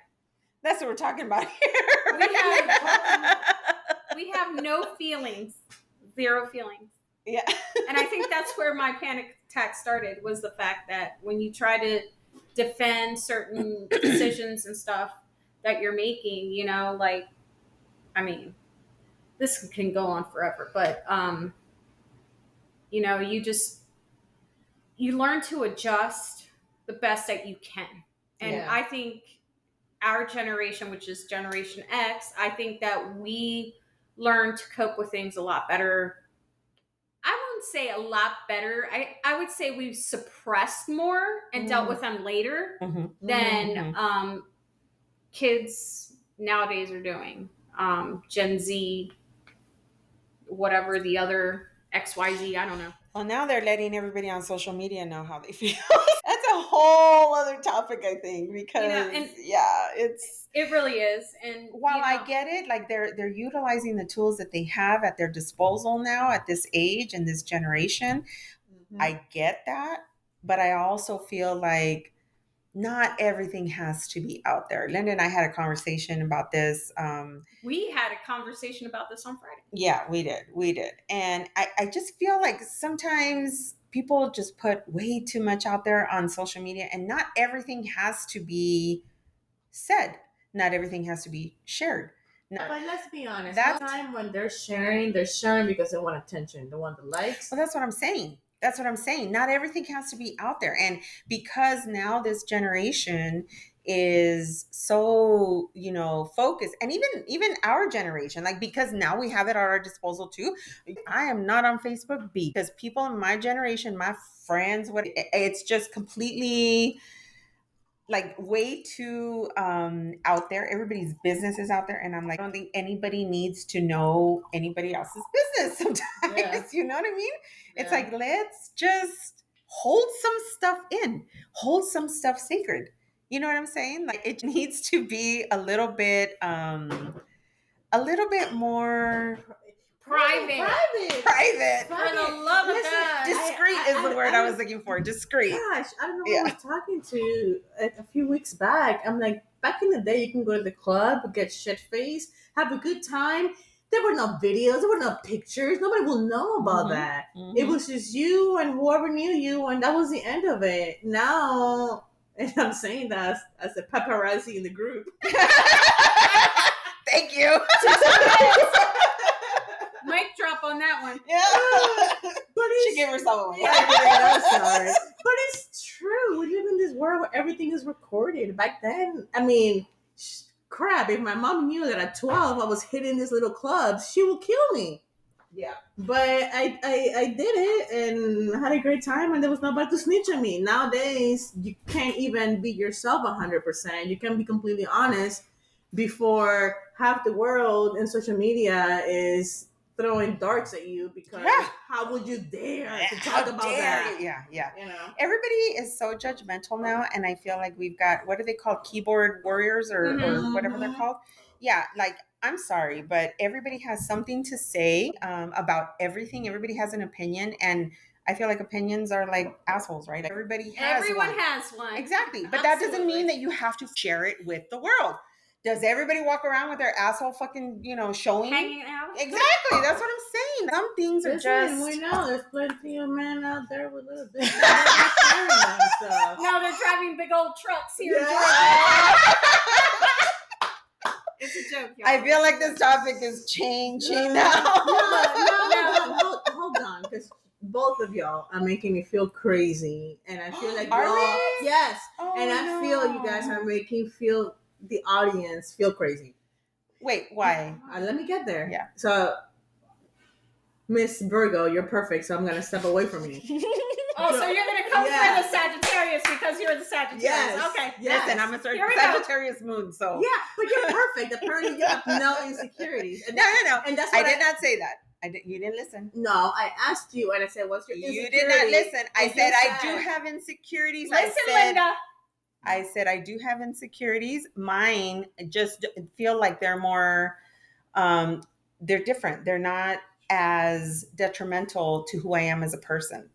That's what we're talking about here. We have no feelings. Zero feelings. Yeah. And I think that's where my panic attack started, was the fact that when you try to defend certain decisions and stuff that you're making, this can go on forever, but, you learn to adjust the best that you can. And I think our generation, which is Generation X, I think that we learn to cope with things a lot better. I wouldn't say a lot better. I would say we've suppressed more and dealt with them later than kids nowadays are doing. Gen Z, whatever the other XYZ, I don't know. Well, now they're letting everybody on social media know how they feel. That's a whole other topic, I think, because it really is. And while I get it, like they're utilizing the tools that they have at their disposal now at this age and this generation. I get that, but I also feel like not everything has to be out there. Linda and I had a conversation about this. We had a conversation about this on Friday. Yeah, we did. And I just feel like sometimes people just put way too much out there on social media, and not everything has to be said. Not everything has to be shared. But let's be honest, that time when they're sharing because they want attention. They want the likes. Well, that's what I'm saying. Not everything has to be out there. And because now this generation is so, focused, and even our generation, like, because now we have it at our disposal too. I am not on Facebook because people in my generation, my friends, it's just completely like way too out there. Everybody's business is out there, and I'm like, I don't think anybody needs to know anybody else's business sometimes. Yeah. You know what I mean? Yeah. It's like, let's just hold some stuff sacred. You know what I'm saying? Like, it needs to be a little bit more private. For the love of God. Discreet is the word I was looking for. Discreet. Gosh, I don't know who I was talking to a few weeks back. I'm like, back in the day, you can go to the club, get shit-faced, have a good time. There were no videos. There were no pictures. Nobody will know about that. It was just you and whoever knew you, and that was the end of it. Now, and I'm saying that as a paparazzi in the group. Thank you. Mic drop on that one. Yeah. But she gave herself away. I'm sorry. But it's true. We live in this world where everything is recorded. Back then, I mean, crap, if my mom knew that at 12 I was hitting these little clubs, she would kill me. Yeah. But I did it and had a great time, and there was nobody to snitch on me. Nowadays, you can't even be yourself 100%. You can be completely honest before half the world in social media is throwing darts at you because how would you dare to talk about that? Yeah. You know, Everybody is so judgmental now, and I feel like we've got, what are they called, keyboard warriors or whatever they're called. Yeah, like, I'm sorry, but everybody has something to say about everything. Everybody has an opinion, and I feel like opinions are like assholes, right? Everyone has one. Exactly. But that doesn't mean that you have to share it with the world. Does everybody walk around with their asshole fucking, showing? Hanging out? Exactly. That's what I'm saying. Some things are just... we know there's plenty of men out there with little bits of stuff. Now they're driving big old trucks here. It's a joke, y'all. I feel like this topic is changing now. Hold on, because both of y'all are making me feel crazy, and I feel like Are y'all, we? yes, Oh, and I feel you guys are making the audience feel crazy. Wait, why? Let me get there. Yeah. So, Miss Virgo, you're perfect, so I'm gonna step away from you. Oh, so you're gonna come for the Sagittarius because you're the Sagittarius. Yes. Okay. Yes. Listen, I'm a Sagittarius moon, so... Yeah, but you're perfect. Apparently, you have no insecurities. And No. And that's I what did not say that. You didn't listen. No, I asked you, and I said, "What's your insecurity?" You did not listen. I And said you I do have insecurities. Listen, Linda. Linda. I said I do have insecurities. Mine just feel like they're more, they're different. They're not as detrimental to who I am as a person.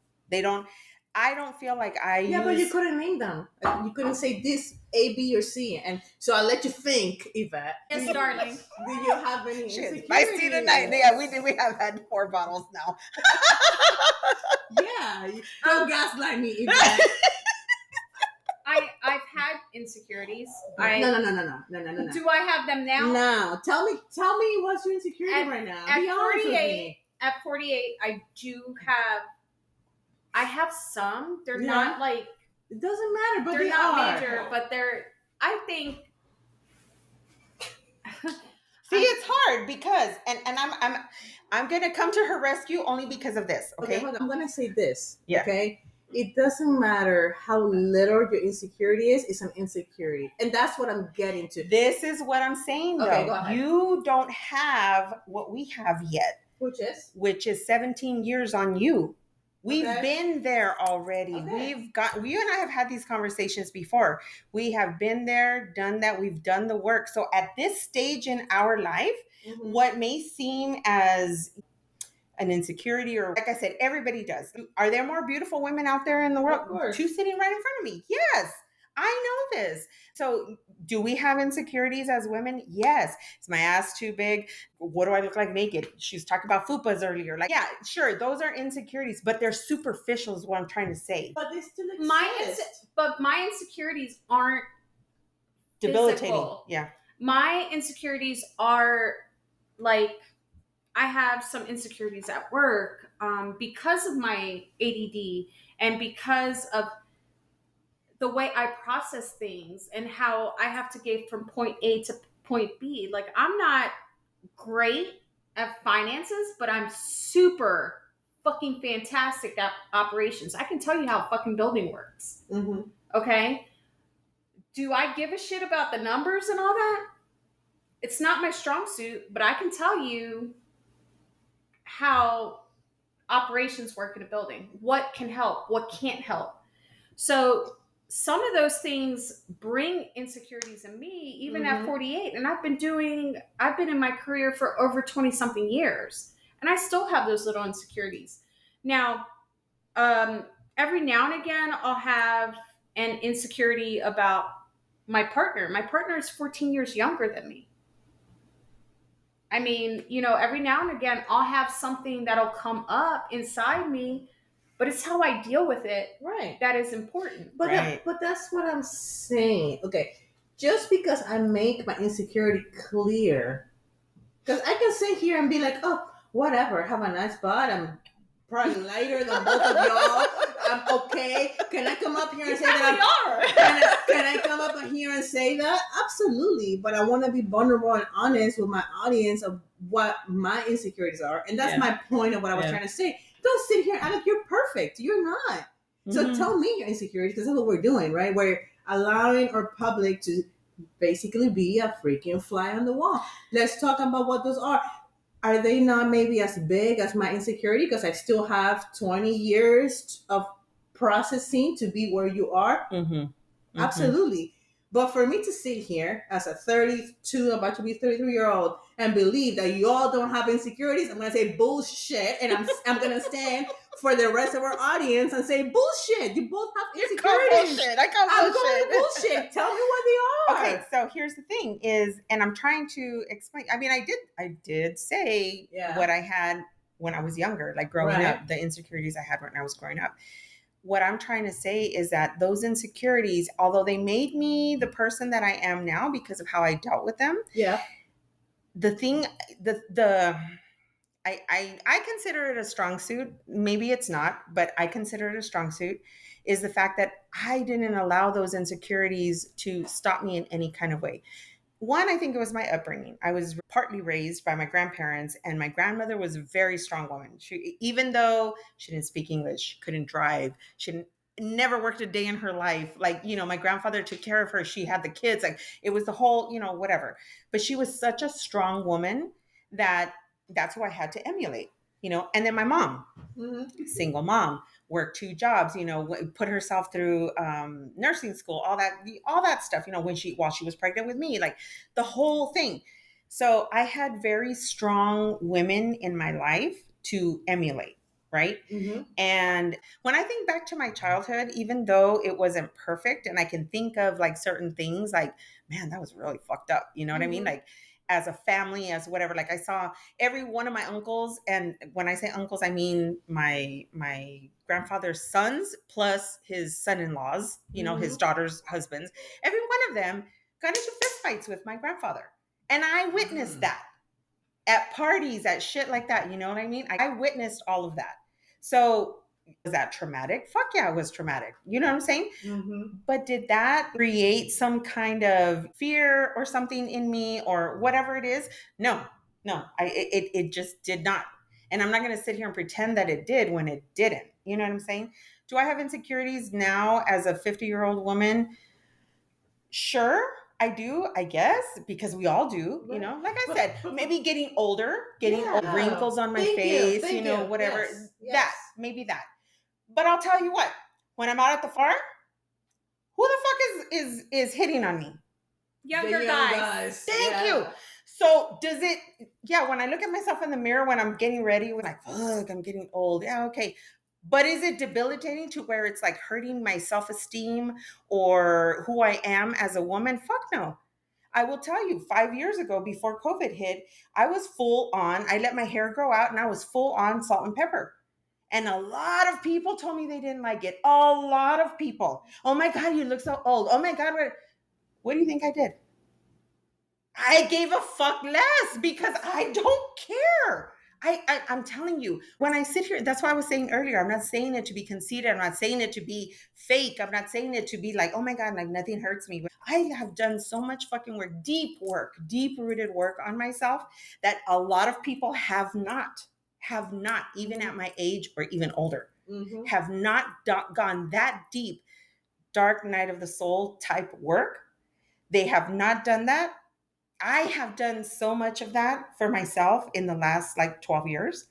I don't feel like but you couldn't name them. You couldn't say this A, B, or C. And so I let you think, Yvette. Yes, darling. Do you have any insecurities? Spicy tonight. Yeah, we have had 4 bottles now. Yeah. Don't gaslight me, Yvette. I've had insecurities. No. Do I have them now? No. Tell me what's your insecurity right now. At Be honest with 48, me. at 48, I have some. They're not like... It doesn't matter, but they're not are. major, but I think... See, it's hard because, and I'm gonna come to her rescue only because of this. Okay, hold on. I'm gonna say this. Yeah. Okay. It doesn't matter how little your insecurity is, it's an insecurity. And that's what I'm getting to. This is what I'm saying, though. Okay, go ahead. You don't have what we have yet. Which is 17 years on you. We've been there already. Okay. You and I have had these conversations before. We have been there, done that. We've done the work. So at this stage in our life, what may seem as an insecurity, or like I said, everybody does. Are there more beautiful women out there in the world? Of course. 2 sitting right in front of me. Yes, I know this. So do we have insecurities as women? Yes. Is my ass too big? What do I look like naked? She was talking about fupas earlier. Like, yeah, sure, those are insecurities, but they're superficial is what I'm trying to say. But they still exist. My insecurities aren't Debilitating. physical. Yeah. My insecurities are like... I have some insecurities at work because of my ADD and because of the way I process things and how I have to get from point A to point B. Like, I'm not great at finances, but I'm super fucking fantastic at operations. I can tell you how a fucking building works. Mm-hmm. Okay? Do I give a shit about the numbers and all that? It's not my strong suit, but I can tell you how operations work in a building, what can help, what can't help. So some of those things bring insecurities in me, even at 48. And I've been in my career for over 20 something years, and I still have those little insecurities. Now, every now and again, I'll have an insecurity about my partner. My partner is 14 years younger than me. I mean, every now and again, I'll have something that'll come up inside me, but it's how I deal with it. Right. That is important. But but that's what I'm saying. Okay. Just because I make my insecurity clear, because I can sit here and be like, oh, whatever, have a nice butt. I'm probably lighter than both of y'all. I'm okay. Can I come up here and say that? Can I come up here and say that? Absolutely. But I want to be vulnerable and honest with my audience of what my insecurities are. And that's my point of what I was trying to say. Don't sit here and act like you're perfect. You're not. So tell me your insecurities, because that's what we're doing, right? We're allowing our public to basically be a freaking fly on the wall. Let's talk about what those are. are they not maybe as big as my insecurity because I still have 20 years of processing to be where you are? Absolutely. But for me to sit here as a 32, about to be 33-year-old, and believe that you all don't have insecurities, I'm going to say bullshit. And I'm going to stand for the rest of our audience and say, bullshit. You both have insecurities. I call I'm bullshit. going bullshit. Tell me what they are. Okay, so here's the thing is, and I'm trying to explain. I mean, I did say what I had when I was younger, like growing up, the insecurities I had when I was growing up. What I'm trying to say is that those insecurities, although they made me the person that I am now because of how I dealt with them, the thing, I consider it a strong suit. Maybe it's not, but I consider it a strong suit, is the fact that I didn't allow those insecurities to stop me in any kind of way. One, I think it was my upbringing. I was partly raised by my grandparents, and my grandmother was a very strong woman. She, even though she didn't speak English, couldn't drive, never worked a day in her life. Like, my grandfather took care of her. She had the kids. Like, it was the whole, whatever. But she was such a strong woman that that's who I had to emulate, And then my mom, single mom, worked 2 jobs, put herself through nursing school, all that stuff, while she was pregnant with me, like the whole thing. So I had very strong women in my life to emulate. Right. And when I think back to my childhood, even though it wasn't perfect, and I can think of like certain things like, man, that was really fucked up. You know what I mean? Like, as a family, as whatever, like I saw every one of my uncles. And when I say uncles, I mean my grandfather's sons plus his son-in-laws, his daughter's husbands. Every one of them got into fistfights with my grandfather. And I witnessed that at parties, at shit like that. You know what I mean? I witnessed all of that. So was that traumatic? Fuck yeah, it was traumatic. You know what I'm saying? But did that create some kind of fear or something in me or whatever it is? No. It just did not. And I'm not going to sit here and pretend that it did when it didn't. You know what I'm saying? Do I have insecurities now as a 50-year-old woman? Sure, I do, I guess, because we all do, like I said, maybe getting older, wrinkles on my face, whatever, maybe that. But I'll tell you what, when I'm out at the farm, who the fuck is hitting on me? Younger guys. Thank you. So does it, when I look at myself in the mirror, when I'm getting ready, when like, fuck, I'm getting old. Yeah, okay. But is it debilitating to where it's like hurting my self-esteem or who I am as a woman? Fuck no. I will tell you, 5 years ago, before COVID hit, I was full on, I let my hair grow out and I was full on salt and pepper. And a lot of people told me they didn't like it. A lot of people. Oh my God, you look so old. Oh my God, what do you think I did? I gave a fuck less because I don't care. I'm telling you, when I sit here, that's why I was saying earlier, I'm not saying it to be conceited. I'm not saying it to be fake. I'm not saying it to be like, oh my God, like nothing hurts me. I have done so much fucking work, deep rooted work on myself that a lot of people have not, even at my age or even older, have not gone that deep, dark night of the soul type work. They have not done that. I have done so much of that for myself in the last like 12 years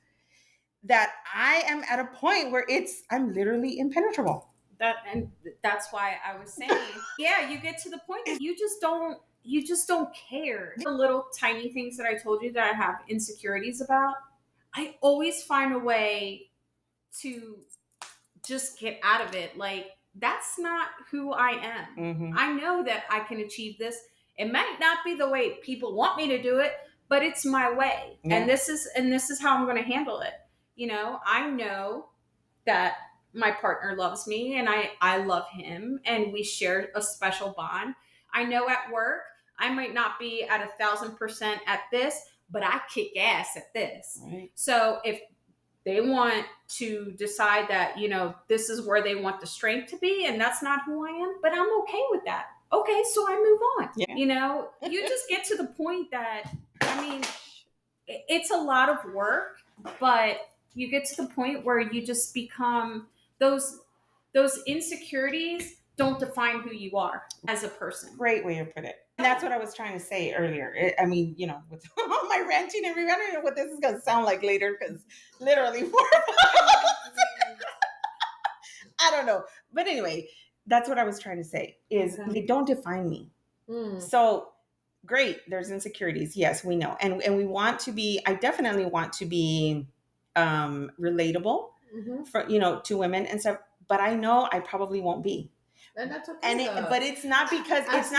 that I am at a point where I'm literally impenetrable. That's why I was saying, you get to the point that you just don't care. The little tiny things that I told you that I have insecurities about, I always find a way to just get out of it. Like, that's not who I am. I know that I can achieve this. It might not be the way people want me to do it, but it's my way. And this is how I'm going to handle it. I know that my partner loves me and I love him and we share a special bond. I know at work, I might not be at 1,000% at this, but I kick ass at this. Right. So if they want to decide that, this is where they want the strength to be, and that's not who I am, but I'm okay with that. Okay, so I move on. Yeah. You just get to the point that, it's a lot of work, but you get to the point where you just become those insecurities don't define who you are as a person. Great way to put it. And that's what I was trying to say earlier. I mean, with all my ranting and I don't know what this is going to sound like later because literally 4 I don't know. But anyway, that's what I was trying to say is they don't define me. So great. There's insecurities. Yes, we know. And we want to be, I definitely want to be relatable for, to women and stuff. But I know I probably won't be. And that's okay. But it's not because as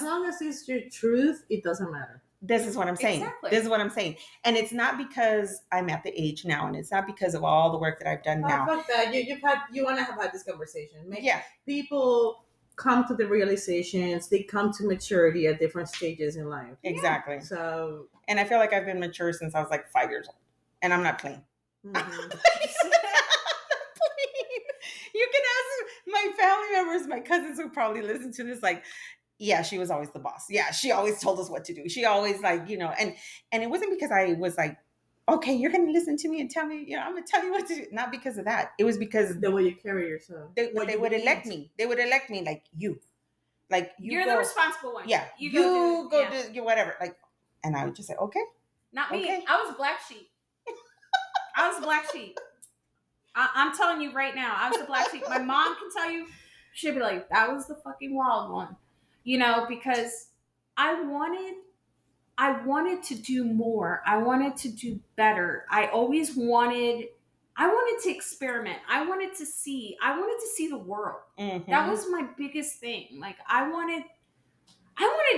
long as it's your truth, it doesn't matter. This is what I'm saying. Exactly. This is what I'm saying. And it's not because I'm at the age now, and it's not because of all the work that I've done now. Fuck that. You want to have had this conversation. Yeah. People come to the realizations. They come to maturity at different stages in life. Exactly. Yeah. So, and I feel like I've been mature since I was like 5 years old, and I'm not playing. Mm-hmm. You can ask my family members, my cousins who probably listen to this, like, yeah, she was always the boss. Yeah, she always told us what to do. She always and it wasn't because I was like, okay, you're going to listen to me and tell me, I'm going to tell you what to do. Not because of that. It was because the way you carry yourself. They would elect me. They would elect me like you. Like you're the responsible one. Yeah. You go do whatever. Like, and I would just say, okay. Not me. Okay. I was black sheep. I'm telling you right now, I was the black sheep. My mom can tell you, she'd be like, that was the fucking wild one. Because I wanted to do more. I wanted to do better. I wanted to experiment. I wanted to see the world. Mm-hmm. That was my biggest thing. Like I wanted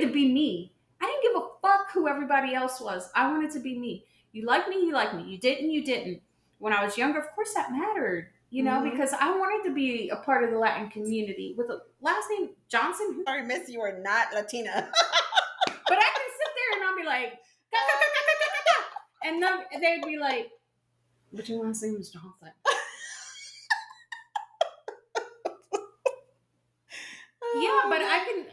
to be me. I didn't give a fuck who everybody else was. I wanted to be me. You like me, you like me. You didn't. When I was younger, of course that mattered. Because I wanted to be a part of the Latin community with a last name Johnson. Sorry, Miss, you are not Latina. But I can sit there and I'll be like, and then they'd be like, but your last name is Johnson. Yeah, but I can.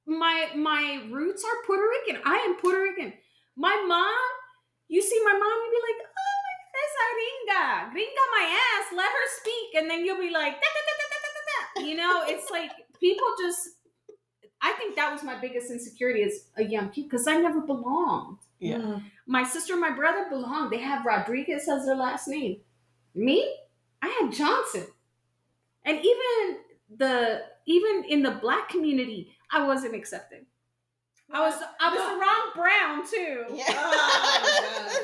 My roots are Puerto Rican. I am Puerto Rican. My mom, you see my mom, you'd be like, esa gringa my ass, let her speak, and then you'll be like, da, da, da, da, da, da, da. It's like people just. I think that was my biggest insecurity as a young kid because I never belonged. Yeah, my sister and my brother belonged. They have Rodriguez as their last name. Me, I had Johnson, and even in the black community, I wasn't accepted. I was the wrong brown too. Yeah. Oh,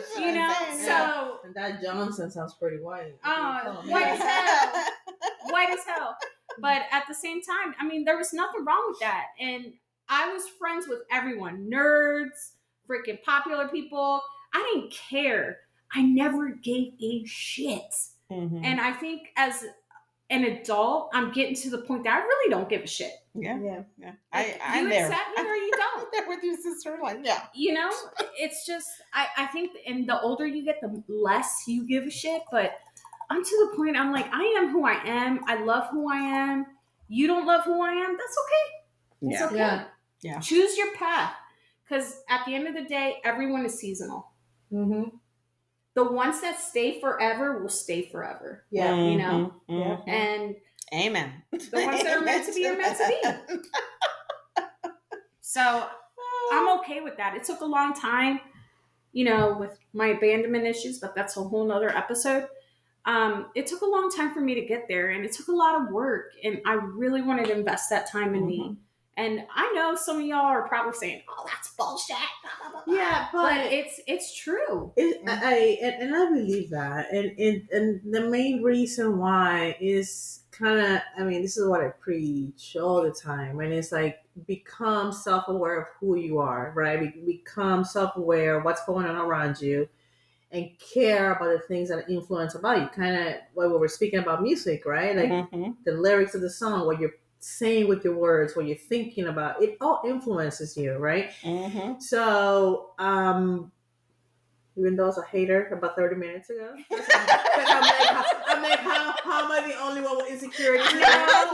so and that Johnson sounds pretty white. White as hell. White as hell. But at the same time, I mean, there was nothing wrong with that. And I was friends with everyone. Nerds, freaking popular people. I didn't care. I never gave a shit. Mm-hmm. And I think as an adult, I'm getting to the point that I really don't give a shit. Yeah. Like, I'm you there. accept me or you don't. I'm there with you, sister. Like, yeah. It's just, I think, and the older you get, the less you give a shit. But I'm to the point, I'm like, I am who I am. I love who I am. You don't love who I am. That's okay. It's okay. Yeah. Choose your path. Because at the end of the day, everyone is seasonal. Mm-hmm. The ones that stay forever will stay forever. Yeah. Mm-hmm. Mm-hmm. And amen. The ones that are meant to be are meant to be. So I'm okay with that. It took a long time, with my abandonment issues, but that's a whole nother episode. It took a long time for me to get there, and it took a lot of work, and I really wanted to invest that time in me. And I know some of y'all are probably saying, "Oh, that's bullshit." Blah, blah, blah. Yeah, but it's true. I believe that, and the main reason why is kind of, I mean, this is what I preach all the time, and it's like become self-aware of who you are, right? Become self-aware of what's going on around you, and care about the things that influence about you. Kind of what we were speaking about music, right? Like the lyrics of the song, what you're saying with your words, what you're thinking about, it all influences you, right? So even though I was a hater about 30 minutes ago, I'm like, how am I the only one with insecurities?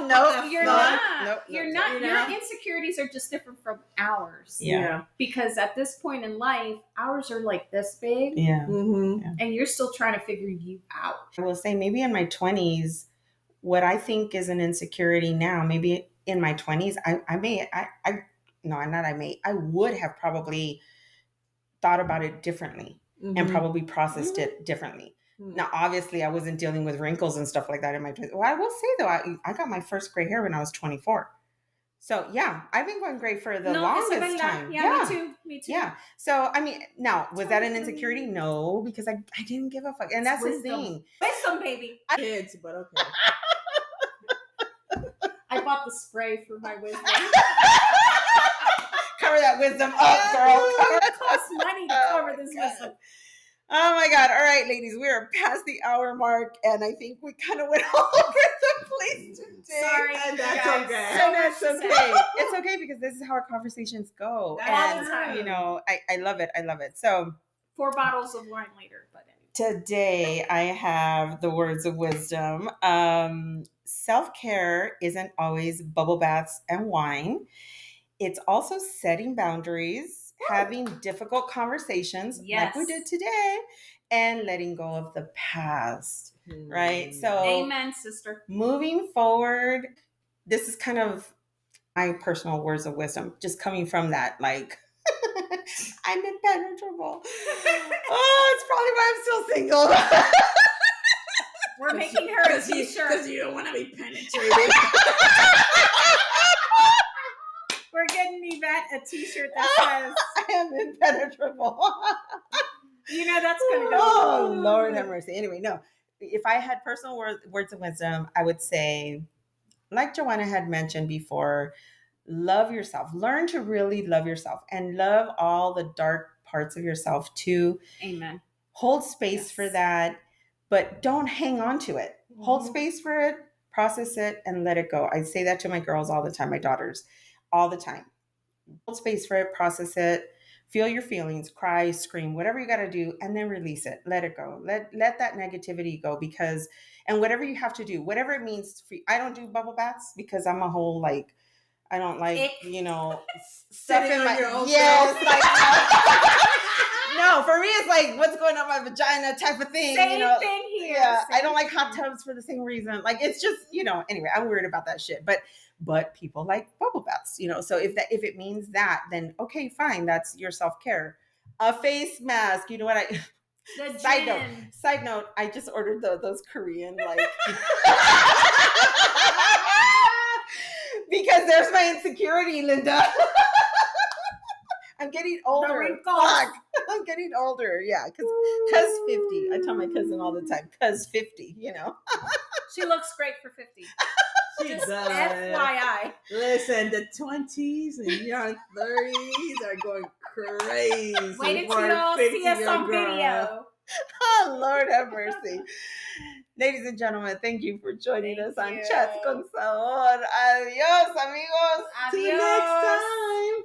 No, you're not. You're not. Your insecurities are just different from ours. Yeah. Because at this point in life, ours are like this big. Yeah. And you're still trying to figure you out. I will say maybe in my 20s, what I think is an insecurity now, maybe in my 20s, I would have probably thought about it differently and probably processed it differently. Now, obviously, I wasn't dealing with wrinkles and stuff like that in my 20s. Well, I will say though, I got my first gray hair when I was 24. So yeah, I've been going gray for the longest time. Yeah, me too. Me too. Yeah. So I mean, now was that an insecurity? No, because I didn't give a fuck, and that's the thing. Wisdom, baby. Kids, but okay. I bought the spray for my wisdom. Cover that wisdom up, girl. It costs money to cover this wisdom. Oh my God. All right, ladies, we are past the hour mark, and I think we kind of went all over the place today. Sorry, and that's guys. okay. And that's okay. It's okay because this is how our conversations go. All And, the time. you know, I love it. I love it. So 4 bottles of wine later, but anyway. today I have the words of wisdom. Self-care isn't always bubble baths and wine. It's also setting boundaries, having difficult conversations like we did today, and letting go of the past, right? So, amen, sister. Moving forward, this is kind of my personal words of wisdom, just coming from that, like, I'm impenetrable. Oh, it's probably why I'm still single. We're making her a t-shirt. Because you don't want to be penetrated. We're getting Yvette a t-shirt that says, I am impenetrable. You know that's going to go. Oh, Lord have mercy. Anyway, no. If I had personal words of wisdom, I would say, like Joanna had mentioned before, love yourself. Learn to really love yourself and love all the dark parts of yourself too. Amen. Hold space for that, but don't hang on to it. Hold space for it, process it, and let it go. I say that to my girls all the time, my daughters, all the time. Hold space for it, process it, feel your feelings, cry, scream, whatever you got to do, and then release it. Let it go. Let that negativity go, because, and whatever you have to do, whatever it means for you. I don't do bubble baths because I'm a whole, like, I don't like, you know, stuff in my, no, for me, it's like, what's going on my vagina type of thing. Same you know? thing here. Yeah, I don't like hot tubs for the same reason. Like, it's just, you know, anyway, I'm worried about that shit. But people like bubble baths, you know. So if it means that, then okay, fine. That's your self-care. A face mask. You know what Side note, I just ordered those Korean, like, because there's my insecurity, Linda. I'm getting older. Fuck. I'm getting older. Yeah, cuz 50. I tell my cousin all the time, cuz 50, you know. She looks great for 50. She Just does. FYI. Listen, the 20s and young 30s are going crazy. Wait until y'all see us on video. Oh, Lord have mercy. Ladies and gentlemen, thank you for joining us on Chats con Sabor. Adios, amigos. Adios. Till next time.